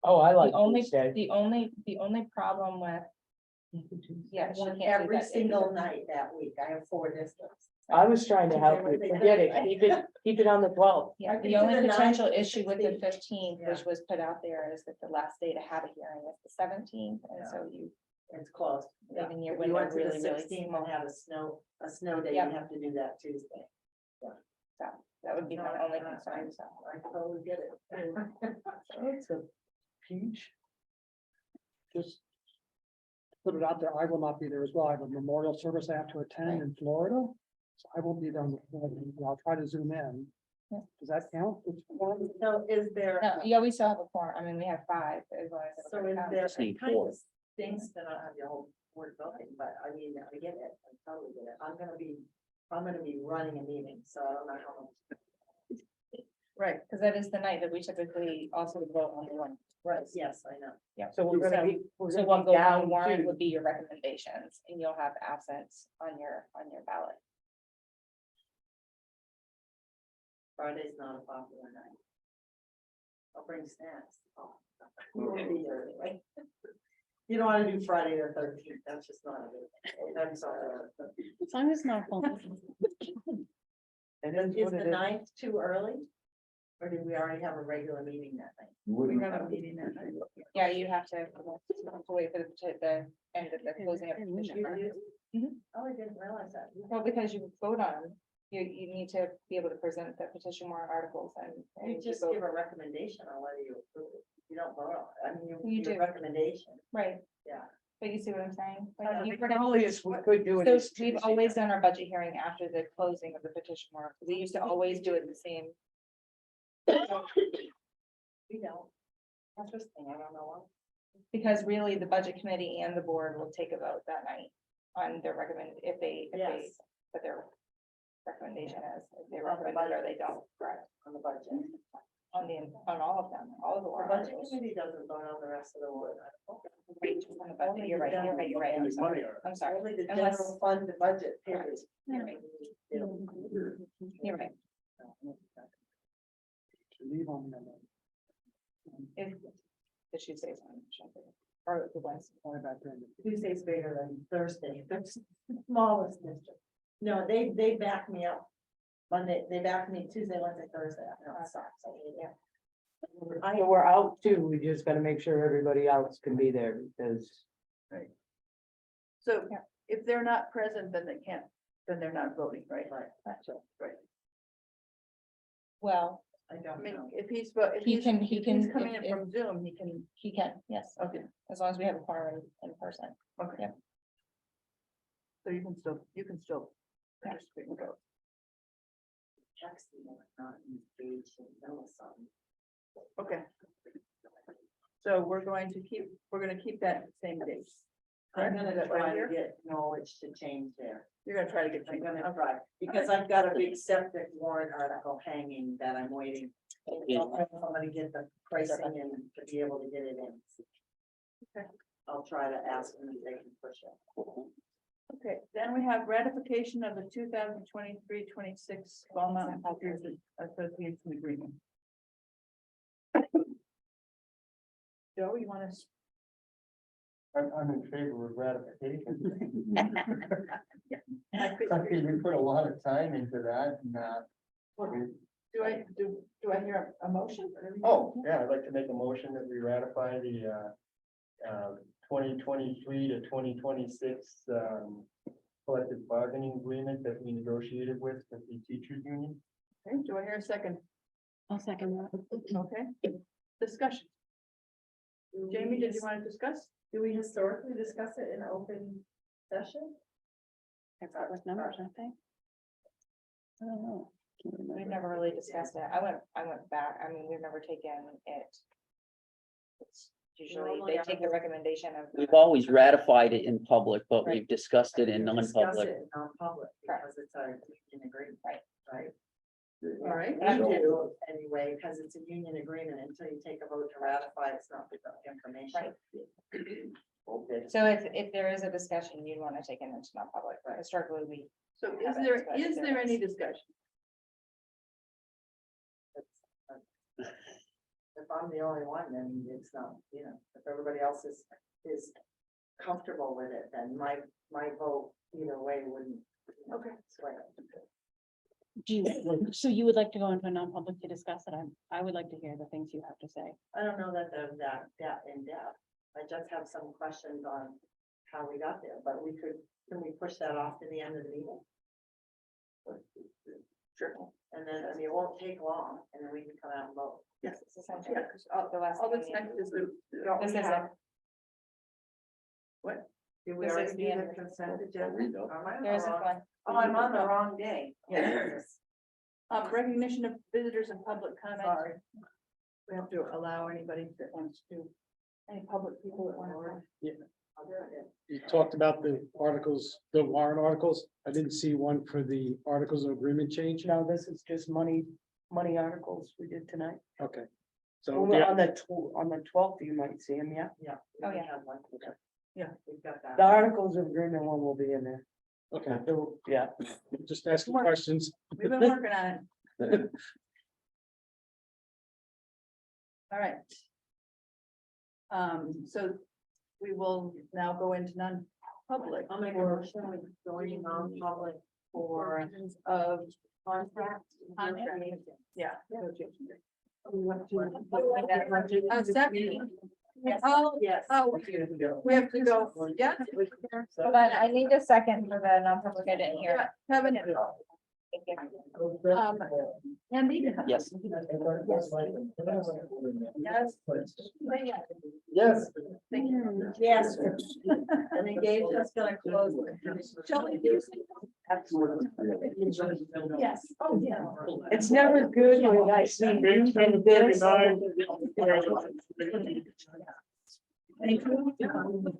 Oh, I like The only, Tuesday. the only problem with. Yeah, she can't do Every that day. single night that week. I have 4 districts. I was trying to help you, forget it, keep it on the 12th. Yeah, I can the do only the potential 9th, issue with the 16th. 15th, Yeah. which was put out there, is that the last day to have a hearing is the 17th, and so you. It's closed. Yeah. Leaving your If you window went to the really, really 16th small. and have a snow day, you Yep. have to do that Tuesday. That would be my No, only I- concern, so. I totally get it. It's a peach. Just put it out there, I will not be there as well. I have a memorial service I have to attend in Florida. So I won't be there on the 14th. I'll try to zoom in. Yeah. Does that count? So is there? No, yeah, we still have a quorum. I mean, we have 5 as long as. So everybody is counts. there, Just need it kind 4. of stinks to not have your whole board voting, but I mean, I get it, I totally get it. I'm gonna be running a meeting, so I don't know how much. Right, because that is the night that we typically also vote on the one. Right, yes, I know. Yeah. So we're gonna be, we're So gonna what be goes on down the warrant to, would be your recommendations, and you'll have absence on your ballot. Friday's not a popular night. I'll bring snacks. Oh, we'll be there anyway. You don't wanna do Friday the 13th, that's just not a good. I'm sorry. As long as it's not. it is Is what the it is. 9th too early? Or did we already have a regular meeting that night? Wouldn't- have a meeting that night. Yeah, you have to wait for the end of the closing of the petition. Oh, I didn't realize that. Well, because you vote on them, you need to be able to present the petition warrant articles and. You just vote. give a recommendation on whether you approve it. You don't vote on it. I mean, You you do. do recommendation. Right, Yeah. but you see what I'm saying? The Like, you forget- earliest we could do it So is we've Tuesday. always done our budget hearing after the closing of the petition warrant. We used to always do it the same. We don't. Interesting. I don't know why. Because really, the budget committee and the board will take a vote that night on their if they Yes. put their recommendation is, if they recommend it or they don't, correct, On the budget. on all of them, all of the The warrant budget articles. committee doesn't vote on the rest of the warrant. Right, just on the budget. You're right, I'm sorry. I'm sorry, Only the Unless- general fund budget, period. You're right. You're right. Leave on them. If, did she say something? Or the Wednesday? Sorry about that. Tuesday's bigger than Thursday, that's the smallest district. No, they back me up. Monday, they back me Tuesday, Wednesday, Thursday. No, it sucks. I hate it. So we're out too, we just gotta make sure everybody else can be there because. So Yeah. if they're not present, then they can't, then they're not voting, right? Right. Well, I I don't mean, know. if he's, He can- if he's coming in from Zoom, he can, he can, yes, okay, as long as we have a quorum in person. okay. Yep. So you can still Yeah. participate and vote. Texting, not engaged in something. Okay. So we're going to keep that same date. I'm Is gonna that try right to here? get Norwich to change there. You're gonna try to get. I'm gonna try, because I've got a big septic warrant article hanging that I'm waiting. I'm gonna get the pricing and to be able to get it in. Okay. I'll try to ask them if they can push it. Okay, then we have ratification of the 2023-26 Fall Mountain Teachers Association agreement. Joe, you want to? I'm in favor of ratification. I I think we put a lot of time into that and, Do I hear a motion? oh, yeah, I'd like to make a motion that we ratify the, 2023 to 2026, collective bargaining agreement that we negotiated with the teachers union. Okay, do I hear a second? I'll second that. Okay, discussion. Jamie, did you want to discuss? Do we historically discuss it in open session? I've got with numbers, I think. I don't know. Can't We've remember. never really discussed it. I went back, I mean, we've never taken it. It's usually, they take the recommendation of. We've always ratified it in public, but Right. we've discussed it in Discuss non-public. it in non-public, because it's a union agreement. Right. Right. All right. We do anyway, because it's a union agreement, until you take a vote to ratify, it's not the information. Right. Okay. So if there is a discussion, you'd want to take it into non-public, but historically, we. So is haven't, there, but is there there any is. discussion? If I'm the only one, then it's not, you know, if everybody else is comfortable with it, then my vote either way wouldn't. Okay. Sway. Do you, so you would like to go into a non-public to discuss it? I would like to hear the things you have to say. I don't know that they're that in depth. I just have some questions on how we got there, but can we push that off to the end of the meeting? Sure. And then, I mean, it won't take long, and then we can come out and vote. Yes. It's essentially Yeah, the last. all thing that's we next need. is the. This is it. What? Did we This already is the do end the of the consent agenda? Am I on the There isn't wrong- one. Oh, I'm on the wrong day. Yes. Recognition of visitors and public comment. Sorry. We have to allow anybody that wants to, any public people that want to. I'll do it. You talked about the articles, the warrant articles. I didn't see one for the articles of agreement change. No, this is just money articles we did tonight. Okay. So, On yeah, the 12th, you might see them, yeah. Yeah. we Oh, yeah. have one. Yeah. We've got that. The articles of agreement one will be in there. okay, Yeah. just asking questions. We've been working on it. All right. So we will now go into non-public. I'll make a motion with going non-public for Of contract. Yeah. Second. Oh, Yes. oh, we have to go, yeah. Hold on, I need a second for the non-public. I didn't hear. it. Kevin. Thank you. Andy? Yes. Yes. Yes. Thank you. Yes. And engage us gonna close. Shall we do? Yes. Oh, yeah. It's never good when I see. Thank you.